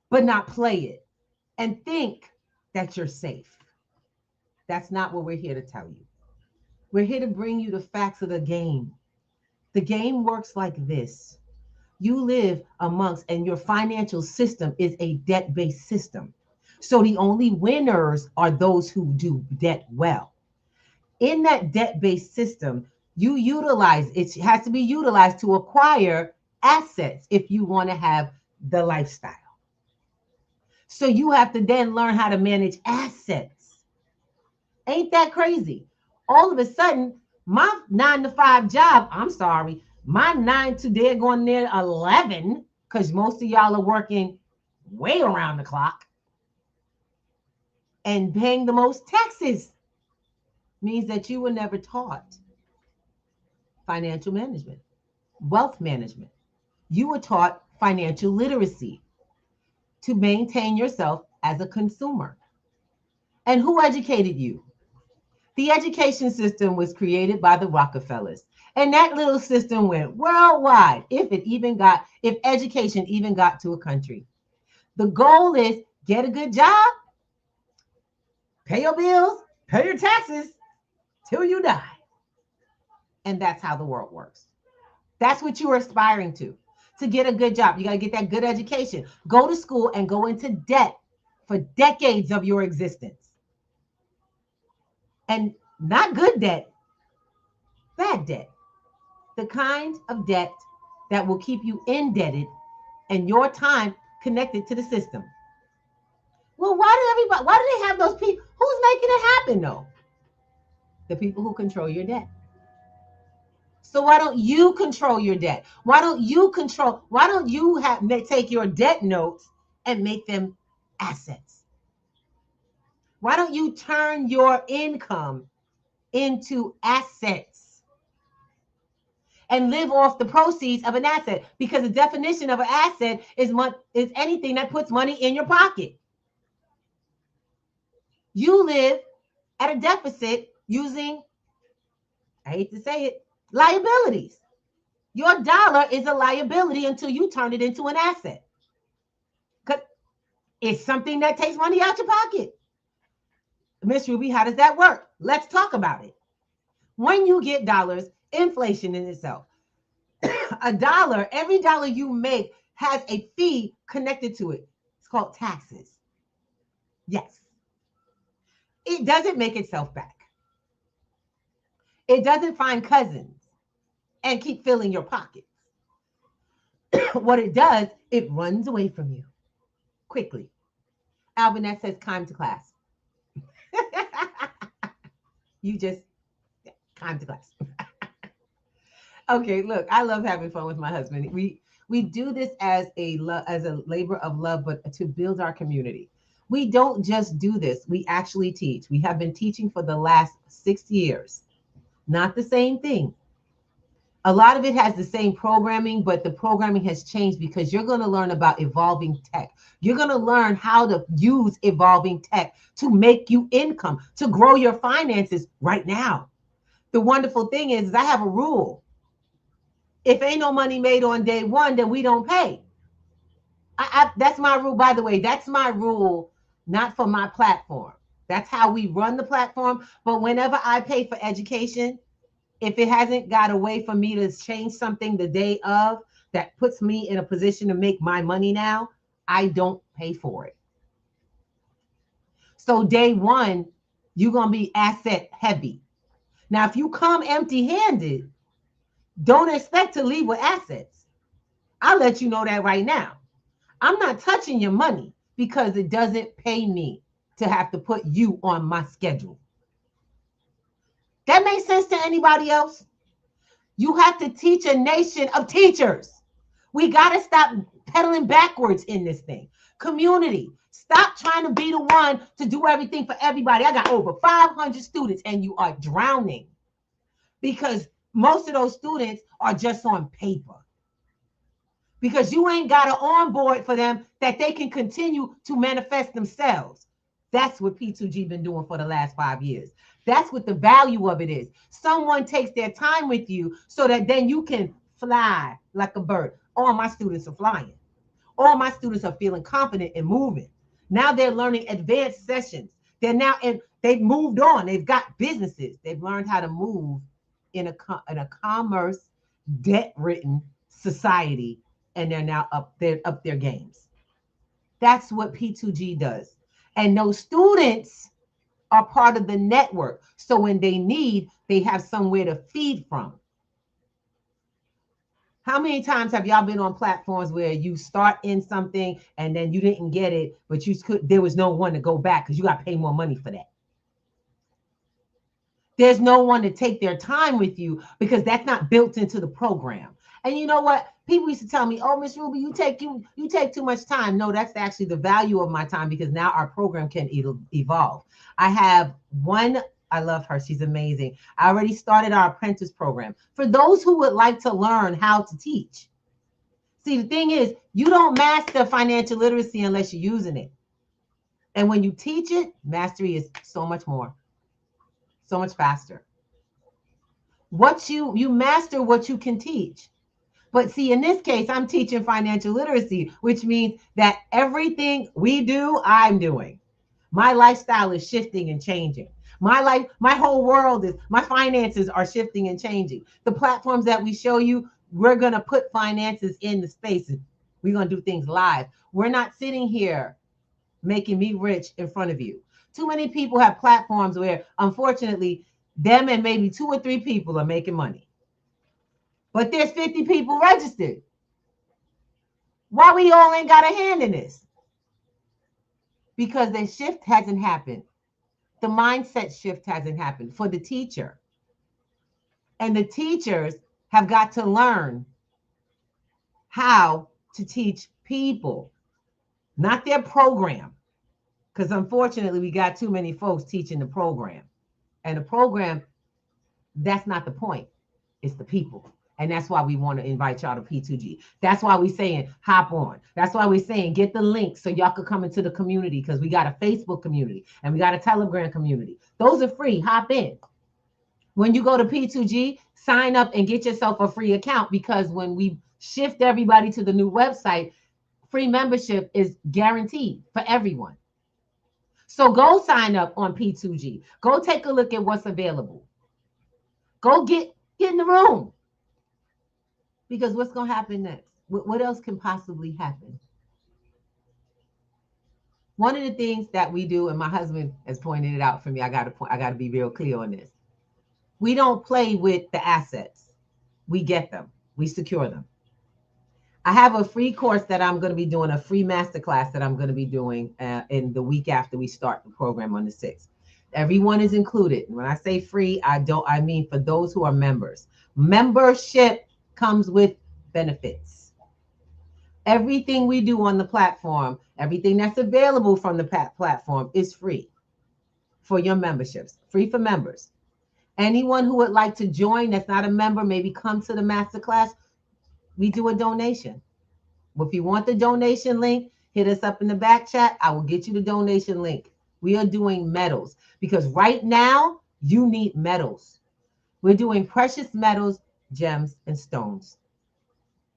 but not play it and think that you're safe. That's not what we're here to tell you. We're here to bring you the facts of the game. The game works like this. You live amongst, and your financial system is a debt-based system. So the only winners are those who do debt well. In that debt-based system, it has to be utilized to acquire assets if you want to have the lifestyle. So you have to then learn how to manage assets. Ain't that crazy? All of a sudden, my 9-to-5 job, I'm sorry, my 9 to they're going near 11, because most of y'all are working way around the clock and paying the most taxes, means that you were never taught financial management, wealth management. You were taught financial literacy to maintain yourself as a consumer. And who educated you? The education system was created by the Rockefellers. And that little system went worldwide, if education even got to a country. The goal is get a good job, pay your bills, pay your taxes till you die. And that's how the world works. That's what you are aspiring to get a good job. You got to get that good education. Go to school and go into debt for decades of your existence. And not good debt, bad debt. The kind of debt that will keep you indebted and your time connected to the system. Well, why do they have those people? Who's making it happen though? The people who control your debt. So why don't you control your debt? Why don't you take your debt notes and make them assets? Why don't you turn your income into assets and live off the proceeds of an asset? Because the definition of an asset is anything that puts money in your pocket. You live at a deficit using, I hate to say it, liabilities. Your dollar is a liability until you turn it into an asset. Because it's something that takes money out your pocket. Miss Ruby, how does that work? Let's talk about it. When you get dollars, inflation in itself. Every dollar you make has a fee connected to it. It's called taxes. Yes. It doesn't make itself back. It doesn't find cousins and keep filling your pockets. What it does, it runs away from you quickly. Alvinette says, "Time to class." You just, time to class. Okay, look, I love having fun with my husband. We do this as a labor of love, but to build our community. We don't just do this. We actually teach. We have been teaching for the last 6 years. Not the same thing. A lot of it has the same programming, but the programming has changed because you're going to learn about evolving tech. You're going to learn how to use evolving tech to make you income, to grow your finances right now. The wonderful thing is I have a rule. If ain't no money made on day one, then we don't pay. That's my rule, by the way. That's my rule, not for my platform. That's how we run the platform. But whenever I pay for education, if it hasn't got a way for me to change something the day of that puts me in a position to make my money now, I don't pay for it. So day one, you're going to be asset heavy. Now, if you come empty-handed, don't expect to leave with assets. I'll let you know that right now. I'm not touching your money because it doesn't pay me to have to put you on my schedule. That makes sense to anybody else? You have to teach a nation of teachers. We got to stop pedaling backwards in this thing. Community, stop trying to be the one to do everything for everybody. I got over 500 students and you are drowning because most of those students are just on paper. Because you ain't got an onboard for them that they can continue to manifest themselves. That's what P2G been doing for the last 5 years. That's what the value of it is. Someone takes their time with you so that then you can fly like a bird. All my students are flying. All my students are feeling confident and moving. Now they're learning advanced sessions. They've moved on. They've got businesses. They've learned how to move in a commerce, debt-ridden society. And they're now up their games. That's what P2G does. And those students are part of the network. So when they need, they have somewhere to feed from. How many times have y'all been on platforms where you start in something and then you didn't get it, but there was no one to go back because you got to pay more money for that? There's no one to take their time with you because that's not built into the program. And you know what? People used to tell me, "Oh, Miss Ruby, you take too much time." No, that's actually the value of my time because now our program can evolve. I have one. I love her. She's amazing. I already started our apprentice program for those who would like to learn how to teach. See, the thing is, you don't master financial literacy unless you're using it. And when you teach it, mastery is so much more, so much faster. You master what you can teach. But see, in this case, I'm teaching financial literacy, which means that everything we do, I'm doing. My lifestyle is shifting and changing. My whole world my finances are shifting and changing. The platforms that we show you, we're going to put finances in the spaces. We're going to do things live. We're not sitting here making me rich in front of you. Too many people have platforms where, unfortunately, them and maybe 2 or 3 people are making money. But there's 50 people registered. Why we all ain't got a hand in this? Because the shift hasn't happened. The mindset shift hasn't happened for the teacher. And the teachers have got to learn how to teach people, not their program. Because unfortunately, we got too many folks teaching the program. And the program, that's not the point. It's the people. And that's why we want to invite y'all to P2G. That's why we're saying hop on. That's why we're saying get the link so y'all could come into the community because we got a Facebook community and we got a Telegram community. Those are free. Hop in. When you go to P2G, sign up and get yourself a free account because when we shift everybody to the new website, free membership is guaranteed for everyone. So go sign up on P2G. Go take a look at what's available. Go get in the room. Because what's going to happen next? What else can possibly happen? One of the things that we do, and my husband has pointed it out for me, I got to be real clear on this. We don't play with the assets. We get them. We secure them. I have a free course that I'm going to be doing, a free masterclass that I'm going to be doing in the week after we start the program on the 6th. Everyone is included. When I say free, I mean for those who are members. Membership comes with benefits. Everything we do on the platform, everything that's available from the platform is free for your memberships, free for members. Anyone who would like to join that's not a member, maybe come to the masterclass, we do a donation. If you want the donation link, hit us up in the back chat. I will get you the donation link. We are doing metals because right now you need metals. We're doing precious metals, gems, and stones.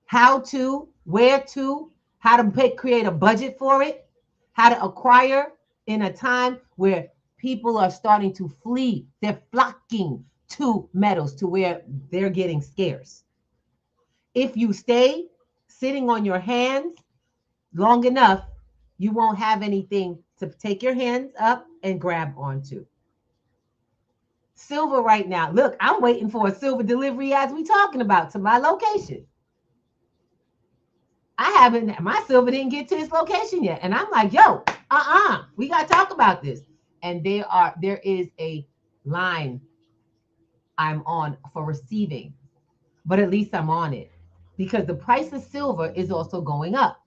How to, where to, how to create a budget for it, how to acquire in a time where people are starting to flee. They're flocking to metals to where they're getting scarce. If you stay sitting on your hands long enough, You won't have anything to take your hands up and grab onto. Silver right now. Look, I'm waiting for a silver delivery as we talking about to my location. My silver didn't get to its location yet. And I'm like, yo, we got to talk about this. And there is a line I'm on for receiving, but at least I'm on it because the price of silver is also going up.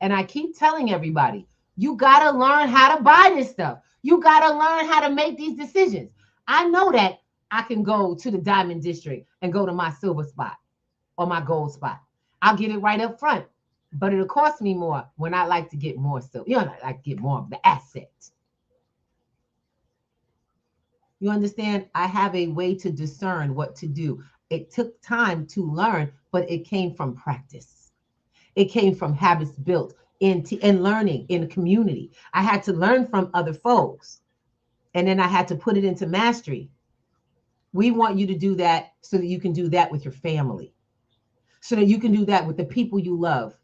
And I keep telling everybody, you got to learn how to buy this stuff. You got to learn how to make these decisions. I know that I can go to the diamond district and go to my silver spot or my gold spot. I'll get it right up front, but it'll cost me more when I like to get more silver. I like to get more of the asset. You understand? I have a way to discern what to do. It took time to learn, but it came from practice. It came from habits built and learning in a community. I had to learn from other folks, and then I had to put it into mastery. We want you to do that so that you can do that with your family, so that you can do that with the people you love.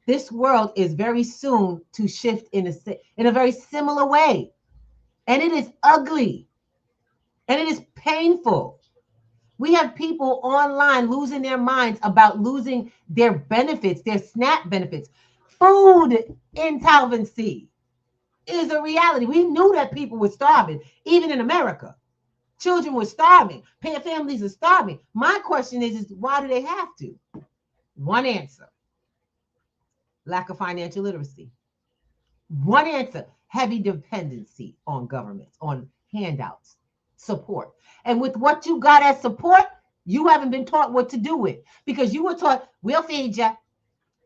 This world is very soon to shift in a very similar way, and it is ugly, and it is painful. We have people online losing their minds about losing their benefits, their SNAP benefits. Food insolvency is a reality. We knew that people were starving, even in America. Children were starving. Families are starving. My question is why do they have to? One answer: lack of financial literacy. One answer: heavy dependency on governments, on handouts, support. And with what you got as support, you haven't been taught what to do with, because you were taught, we'll feed you.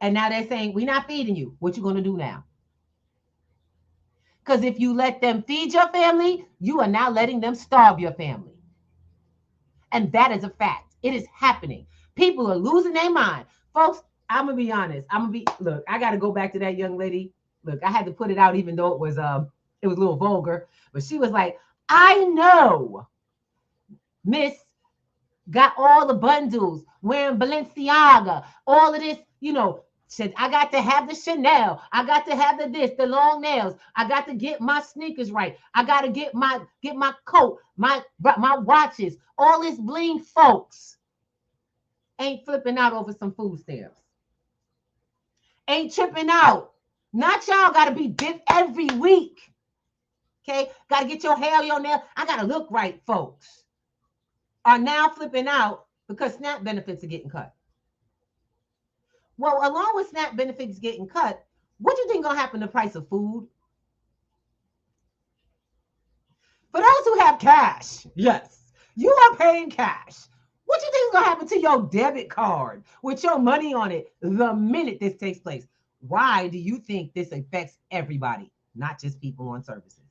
And now they're saying, we're not feeding you. What you going to do now? Because if you let them feed your family, you are now letting them starve your family. And that is a fact. It is happening. People are losing their mind. Folks, I'm going to be honest. Look, I got to go back to that young lady. Look, I had to put it out even though it was a little vulgar. But she was like, I know Miss got all the bundles, wearing Balenciaga, all of this, said, I got to have the Chanel. I got to have the long nails. I got to get my sneakers right. I got to get my coat, my watches, all this bling. Folks ain't flipping out over some food stamps. Ain't tripping out. Not y'all got to be dipped every week. Okay? Got to get your hair, your nail. I got to look right, folks. Are now flipping out because SNAP benefits are getting cut. Well, along with SNAP benefits getting cut, what do you think gonna happen to the price of food? For those who have cash, yes, you are paying cash. What do you think is gonna happen to your debit card with your money on it the minute this takes place? Why do you think this affects everybody, not just people on services?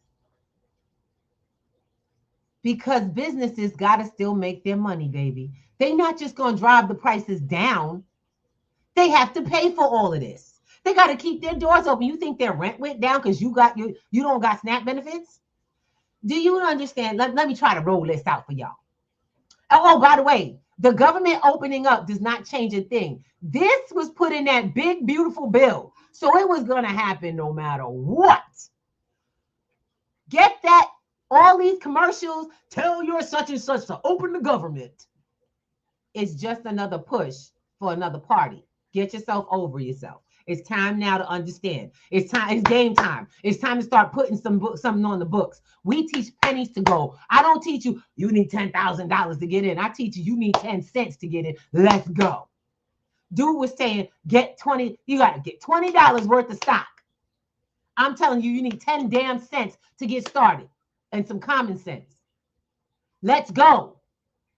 Because businesses gotta still make their money, baby. They're not just gonna drive the prices down. They have to pay for all of this. They got to keep their doors open. You think their rent went down because you don't got SNAP benefits? Do you understand? Let me try to roll this out for y'all. Oh, by the way, the government opening up does not change a thing. This was put in that big, beautiful bill. So it was going to happen no matter what. Get that? All these commercials, tell your such and such to open the government. It's just another push for another party. Get yourself over yourself. It's time now to understand. It's time. It's game time. It's time to start putting something on the books. We teach pennies to go. I don't teach you need $10,000 to get in. I teach you need 10 cents to get in. Let's go. Dude was saying get 20. You got to get $20 worth of stock. I'm telling you, you need 10 damn cents to get started and some common sense. Let's go.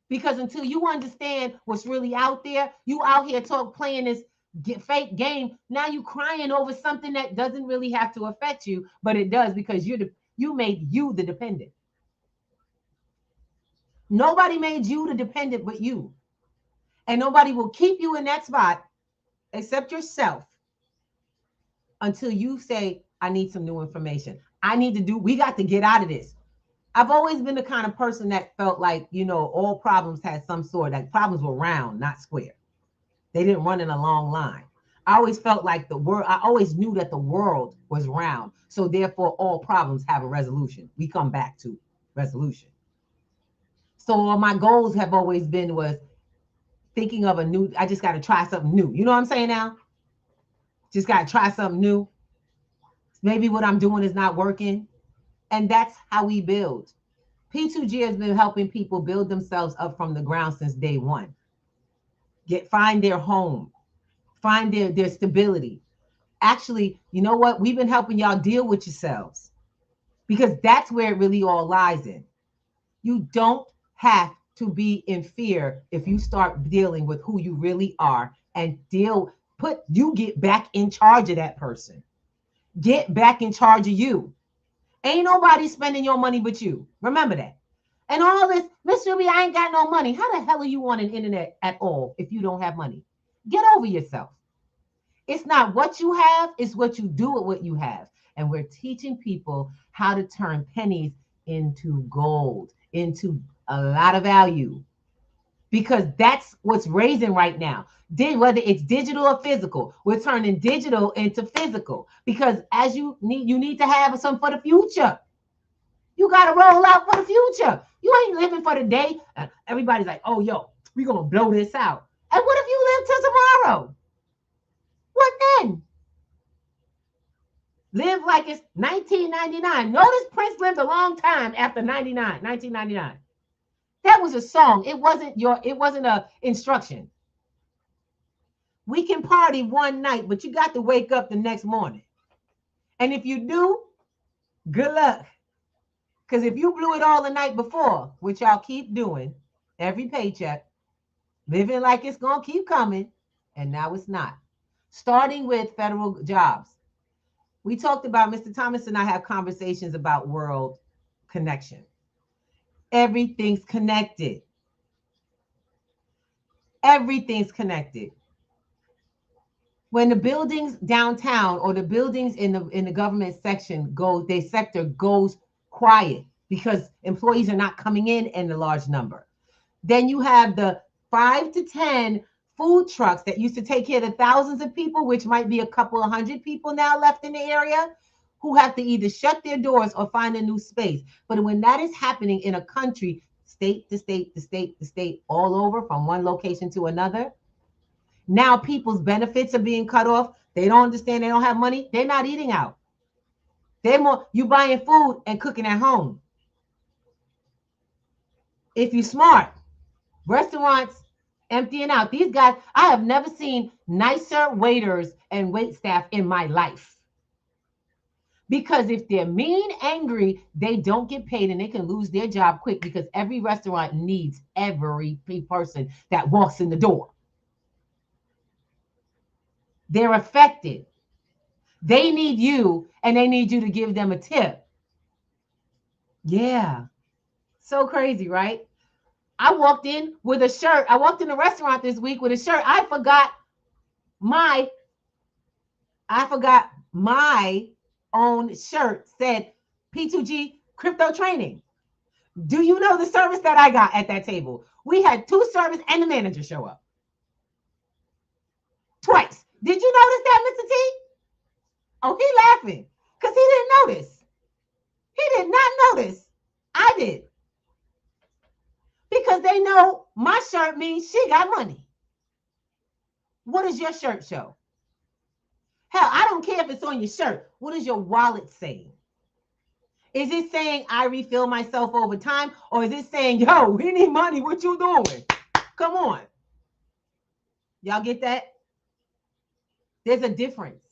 Because until you understand what's really out there, you out here playing this fake game. Now you crying over something that doesn't really have to affect you, but it does because you made you the dependent. Nobody made you the dependent but you. And nobody will keep you in that spot except yourself until you say, I need some new information. We got to get out of this. I've always been the kind of person that felt like, all problems had some sort, like problems were round, not square. They didn't run in a long line. I always felt like I always knew that the world was round. So therefore, all problems have a resolution. We come back to resolution. So all my goals have always been was thinking of I just got to try something new. You know what I'm saying now? Just got to try something new. Maybe what I'm doing is not working. And that's how we build. P2G has been helping people build themselves up from the ground since day one. Find their home, find their stability. Actually, you know what? We've been helping y'all deal with yourselves because that's where it really all lies in. You don't have to be in fear if you start dealing with who you really are and you get back in charge of that person. Get back in charge of you. Ain't nobody spending your money but you. Remember that. And all this, Miss Ruby, I ain't got no money. How the hell are you on an internet at all if you don't have money? Get over yourself. It's not what you have, it's what you do with what you have. And we're teaching people how to turn pennies into gold, into a lot of value. Because that's what's raising right now. Whether it's digital or physical, we're turning digital into physical. Because as you need to have something for the future. You got to roll out for the future. You ain't living for the day. Everybody's like, oh, yo, we're going to blow this out. And what if you live till tomorrow? What then? Live like it's 1999. Notice Prince lived a long time after 1999. That was a song. It wasn't a instruction. We can party one night, but you got to wake up the next morning. And if you do, good luck. Because if you blew it all the night before, which y'all keep doing, every paycheck, living like it's going to keep coming, and now it's not. Starting with federal jobs. We talked about, Mr. Thomas and I have conversations about world connection. Everything's connected. Everything's connected. When the buildings downtown or the buildings in the government section their sector goes quiet because employees are not coming in the large number. Then you have the 5 to 10 food trucks that used to take care of the thousands of people, which might be a couple of hundred people now left in the area, who have to either shut their doors or find a new space. But when that is happening in a country, state to state to state to state, all over from one location to another, now people's benefits are being cut off. They don't understand. They don't have money. They're not eating out. You buying food and cooking at home. If you're smart, restaurants emptying out. These guys, I have never seen nicer waiters and wait staff in my life. Because if they're mean, angry, they don't get paid and they can lose their job quick because every restaurant needs every person that walks in the door. They're affected. They need you and they need you to give them a tip. Yeah. So crazy, right? I walked in with a shirt. I walked in a restaurant this week with a shirt. I forgot my own shirt said P2G crypto training. Do you know the service that I got at that table? We had 2 servers and the manager show up. Twice. Did you notice that, Mr. T? Oh, he laughing because he didn't notice. He did not notice. I did. Because they know my shirt means she got money. What does your shirt show? Hell, I don't care if it's on your shirt. What is your wallet saying? Is it saying I refill myself over time? Or is it saying, yo, we need money, what you doing? Come on. Y'all get that? There's a difference.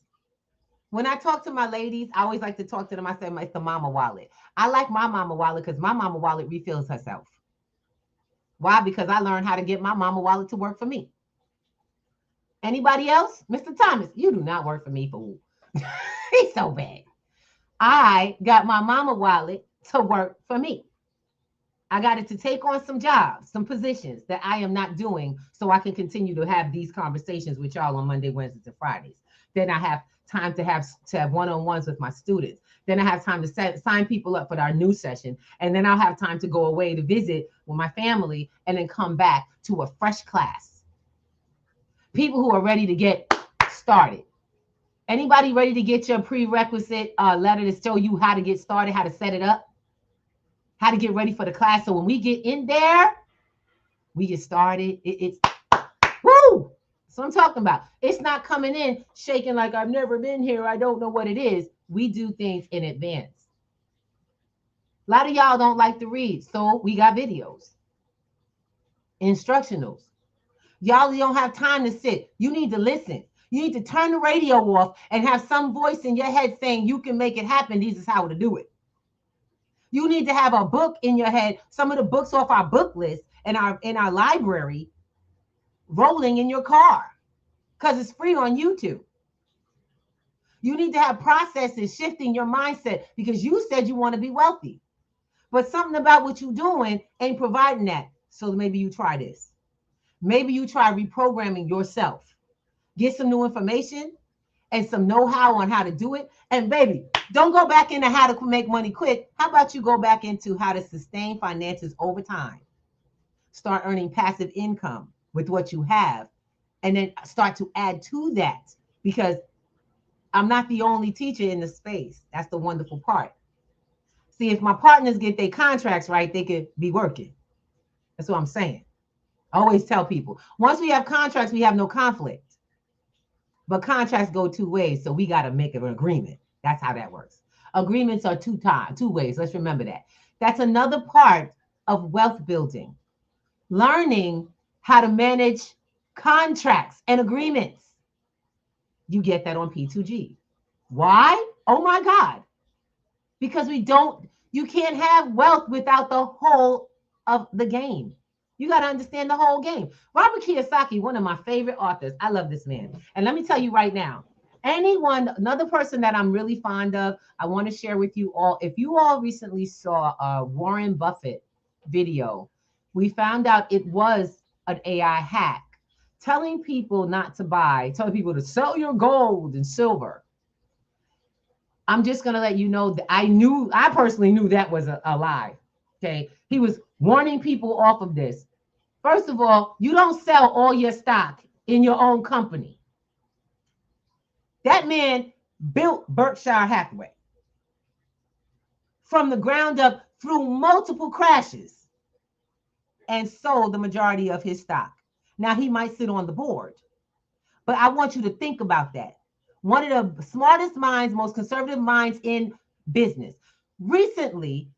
When I talk to my ladies, I always like to talk to them. I say, it's the mama wallet. I like my mama wallet because my mama wallet refills herself. Why? Because I learned how to get my mama wallet to work for me. Anybody else? Mr. Thomas, you do not work for me, fool. He's so bad. I got my mama wallet to work for me. I got it to take on some jobs, some positions that I am not doing so I can continue to have these conversations with y'all on Monday, Wednesdays, and Fridays. Then I have time to have one-on-ones with my students. Then I have time to sign people up for our new session. And then I'll have time to go away to visit with my family and then come back to a fresh class. People who are ready to get started. Anybody ready to get your prerequisite letter to show you how to get started, how to set it up, how to get ready for the class? So when we get in there, we get started. It's woo! That's what I'm talking about. It's not coming in shaking like I've never been here. I don't know what it is. We do things in advance. A lot of y'all don't like to read, so we got videos, instructionals. Y'all don't have time to sit. You need to listen. You need to turn the radio off and have some voice in your head saying you can make it happen. This is how to do it. You need to have a book in your head, some of the books off our book list in our library rolling in your car because it's free on YouTube. You need to have processes shifting your mindset because you said you want to be wealthy, but something about what you're doing ain't providing that. So maybe you try this. Maybe you try reprogramming yourself. Get some new information and some know-how on how to do it. And baby, don't go back into how to make money quick. How about you go back into how to sustain finances over time? Start earning passive income with what you have, and then start to add to that, because I'm not the only teacher in the space. That's the wonderful part. See, if my partners get their contracts right, they could be working. That's what I'm saying. I always tell people, once we have contracts, we have no conflict. But contracts go two ways, so we got to make an agreement. That's how that works. Agreements are two ways. Let's remember that. That's another part of wealth building. Learning how to manage contracts and agreements. You get that on P2G. Why? Oh my God. Because you can't have wealth without the whole of the game. You got to understand the whole game. Robert Kiyosaki, one of my favorite authors. I love this man. And let me tell you right now, another person that I'm really fond of, I want to share with you all. If you all recently saw a Warren Buffett video, we found out it was an AI hack telling people not to buy, telling people to sell your gold and silver. I'm just going to let you know that I personally knew that was a lie. Okay. He was warning people off of this. First of all, you don't sell all your stock in your own company. That man built Berkshire Hathaway from the ground up through multiple crashes and sold the majority of his stock. Now he might sit on the board, but I want you to think about that. One of the smartest minds, most conservative minds in business. Recently,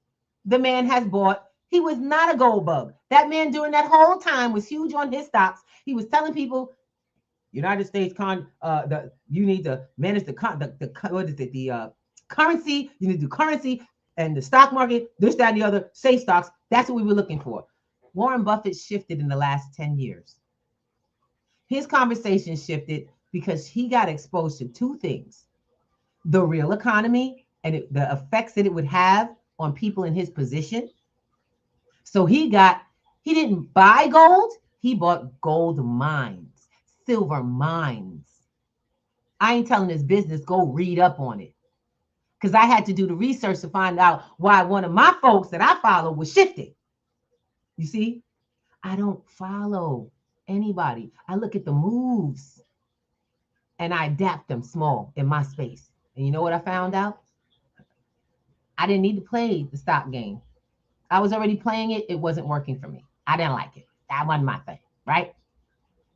the man has bought. He was not a gold bug. That man during that whole time was huge on his stocks. He was telling people, United States you need to manage the currency. You need to do currency and the stock market, this, that, and the other, safe stocks. That's what we were looking for. Warren Buffett shifted in the last 10 years. His conversation shifted because he got exposed to two things: the real economy and the effects that it would have on people in his position. So he didn't buy gold, he bought gold mines, silver mines. I ain't telling this business, go read up on it. Because I had to do the research to find out why one of my folks that I follow was shifting. You see, I don't follow anybody. I look at the moves and I adapt them small in my space. And you know what I found out? I didn't need to play the stock game. I was already playing it. It wasn't working for me. I didn't like it. That wasn't my thing, right?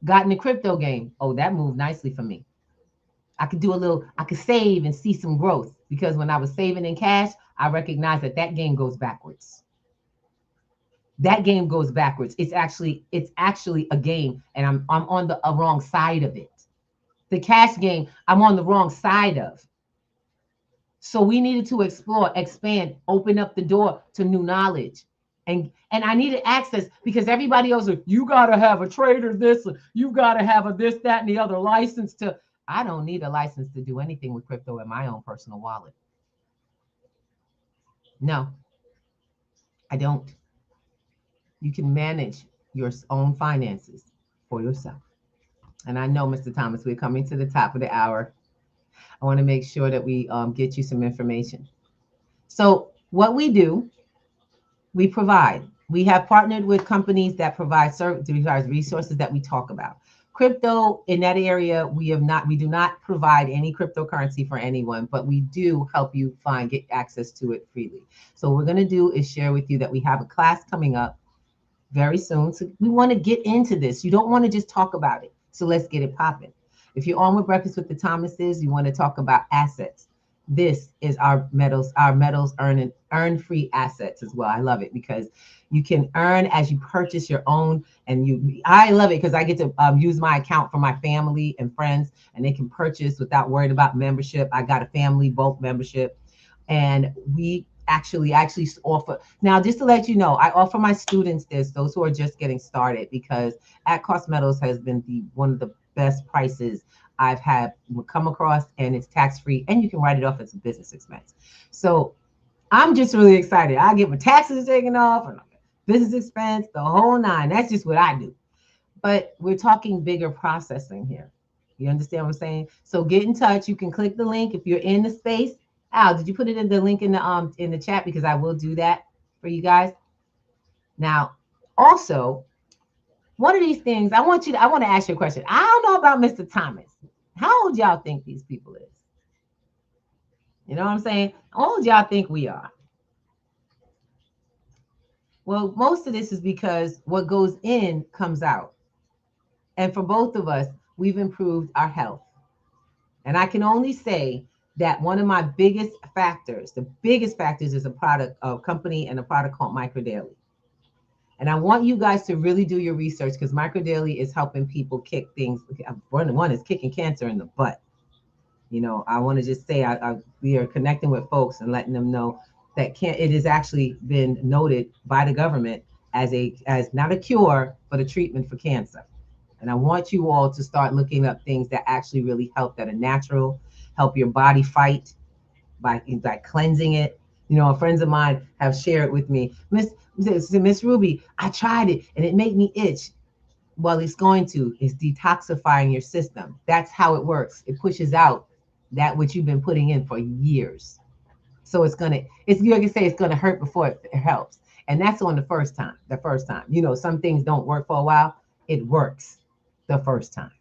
Got in the crypto game. Oh, that moved nicely for me. I could save and see some growth, because when I was saving in cash, I recognized that game goes backwards. That game goes backwards. It's actually a game, and I'm on the wrong side of it. The cash game, I'm on the wrong side of. So we needed to explore, expand, open up the door to new knowledge. And I needed access, because everybody else was, you got to have a trader this, you got to have a this, that, and the other license to. I don't need a license to do anything with crypto in my own personal wallet. No, I don't. You can manage your own finances for yourself. And I know, Mr. Thomas, we're coming to the top of the hour. I want to make sure that we get you some information. So what we do, we provide. We have partnered with companies that provide resources that we talk about. Crypto in that area, we do not provide any cryptocurrency for anyone, but we do help you get access to it freely. So what we're going to do is share with you that we have a class coming up very soon. So we want to get into this. You don't want to just talk about it. So let's get it popping. If you're on with Breakfast with the Thomases, you want to talk about assets. This is our metals earn free assets as well. I love it because you can earn as you purchase your own, and I love it because I get to use my account for my family and friends, and they can purchase without worried about membership. I got a family bulk membership, and we actually offer, now just to let you know, I offer my students those who are just getting started, because At Cost Metals has been one of the best prices I've had come across, and it's tax-free, and you can write it off as a business expense. So I'm just really excited. I get my taxes taken off and business expense, the whole nine. That's just what I do. But we're talking bigger processing here. You understand what I'm saying? So get in touch. You can click the link if you're in the space. Al, did you put it in the link in the chat? Because I will do that for you guys. Now, also, one of these things, I want to ask you a question. I don't know about Mr. Thomas. How old y'all think these people is? You know what I'm saying? How old y'all think we are? Well, most of this is because what goes in comes out. And for both of us, we've improved our health. And I can only say that one of my biggest factors is a company and a product called Microdaily. And I want you guys to really do your research, because Microdaily is helping people kick things. One is kicking cancer in the butt. You know, I want to just say we are connecting with folks and letting them know that it has actually been noted by the government as not a cure, but a treatment for cancer. And I want you all to start looking up things that actually really help, that are natural, help your body fight by cleansing it. You know, friends of mine have shared with me, Miss Ruby, I tried it and it made me itch. Well, it's detoxifying your system. That's how it works. It pushes out that which you've been putting in for years. So you can say it's gonna hurt before it helps. And that's on the first time. You know, some things don't work for a while. It works the first time.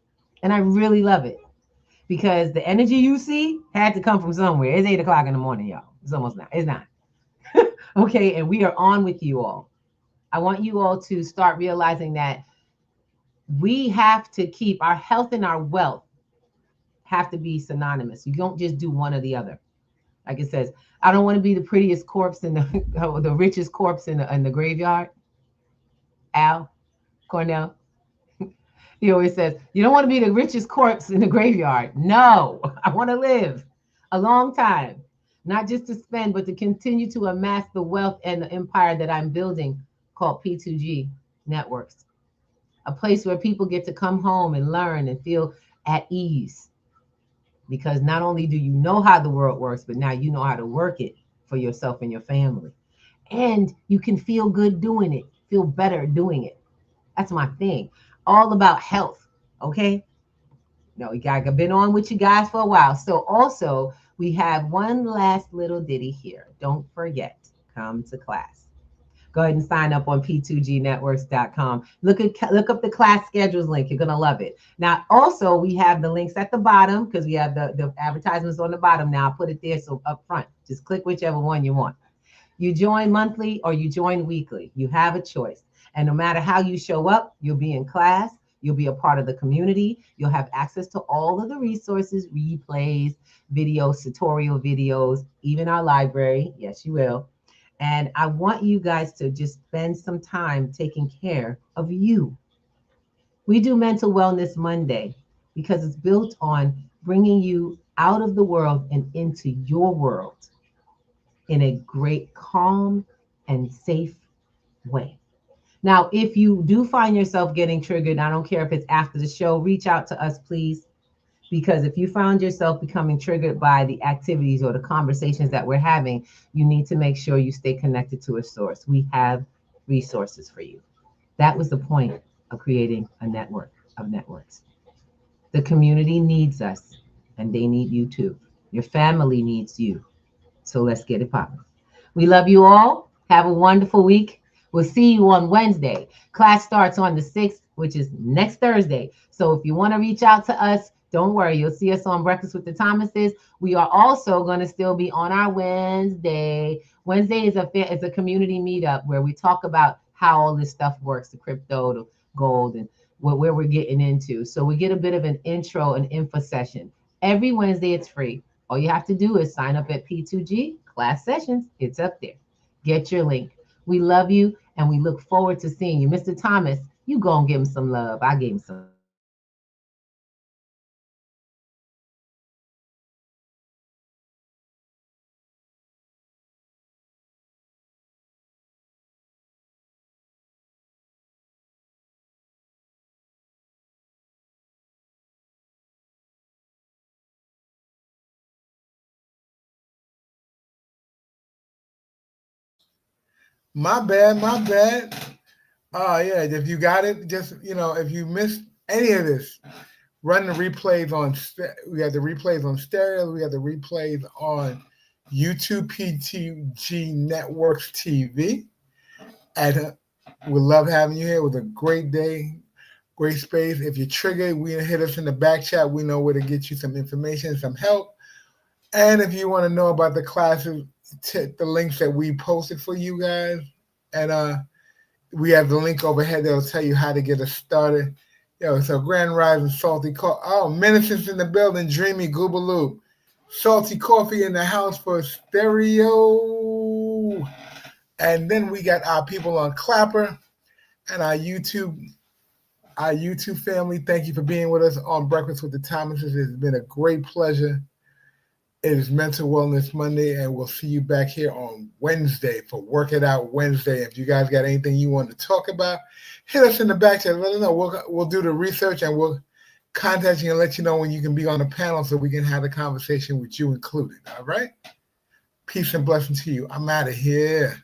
And I really love it, because the energy you see had to come from somewhere. It's 8 o'clock in the morning, y'all. It's almost not. It's not. Okay, and we are on with you all. I want you all to start realizing that we have to keep our health and our wealth have to be synonymous. You don't just do one or the other. Like it says, I don't want to be the prettiest corpse in the richest corpse in the graveyard. Al Cornell. He always says, you don't want to be the richest corpse in the graveyard. No, I want to live a long time, not just to spend, but to continue to amass the wealth and the empire that I'm building, called P2G Networks. A place where people get to come home and learn and feel at ease. Because not only do you know how the world works, but now you know how to work it for yourself and your family. And you can feel good doing it, feel better doing it. That's my thing. All about health, okay? No, I've been on with you guys for a while. So also, we have one last little ditty here. Don't forget, come to class. Go ahead and sign up on p2gnetworks.com. Look up the class schedules link. You're going to love it. Now, also, we have the links at the bottom, because we have the advertisements on the bottom. Now, I'll put it there, so up front. Just click whichever one you want. You join monthly or you join weekly. You have a choice. And no matter how you show up, you'll be in class. You'll be a part of the community. You'll have access to all of the resources, replays, videos, tutorial videos, even our library. Yes, you will. And I want you guys to just spend some time taking care of you. We do Mental Wellness Monday because it's built on bringing you out of the world and into your world in a great, calm, and safe way. Now, if you do find yourself getting triggered, I don't care if it's after the show, reach out to us, please. Because if you found yourself becoming triggered by the activities or the conversations that we're having, you need to make sure you stay connected to a source. We have resources for you. That was the point of creating a network of networks. The community needs us, and they need you too. Your family needs you. So let's get it popping. We love you all. Have a wonderful week. We'll see you on Wednesday. Class starts on the 6th, which is next Thursday. So if you want to reach out to us, don't worry. You'll see us on Breakfast with the Thomases. We are also going to still be on our Wednesday. Wednesday is a community meetup where we talk about how all this stuff works, the crypto, the gold, and where we're getting into. So we get a bit of an intro and info session. Every Wednesday, it's free. All you have to do is sign up at P2G Class Sessions. It's up there. Get your link. We love you, and we look forward to seeing you. Mr. Thomas, you go and give him some love. I gave him some. My bad, my bad. Oh yeah, if you got it, just if you missed any of this, run the replays on. We got the replays on stereo. We got the replays on YouTube PTG Networks TV. And we love having you here. It was a great day, great space. If you're triggered, hit us in the back chat. We know where to get you some information, some help. And if you want to know about the classes, the links that we posted for you guys, and we have the link overhead that'll tell you how to get us started. So Grand Rising Salty Coffee. Oh, Ministers in the building, Dreamy Goobaloo. Salty Coffee in the house for stereo. And then we got our people on Clapper and our YouTube family. Thank you for being with us on Breakfast with the Thomases. It's been a great pleasure. It is Mental Wellness Monday, and we'll see you back here on Wednesday for Work It Out Wednesday. If you guys got anything you want to talk about, hit us in the back chat. Let us know. We'll do the research, and we'll contact you and let you know when you can be on the panel so we can have the conversation with you included. All right? Peace and blessings to you. I'm out of here.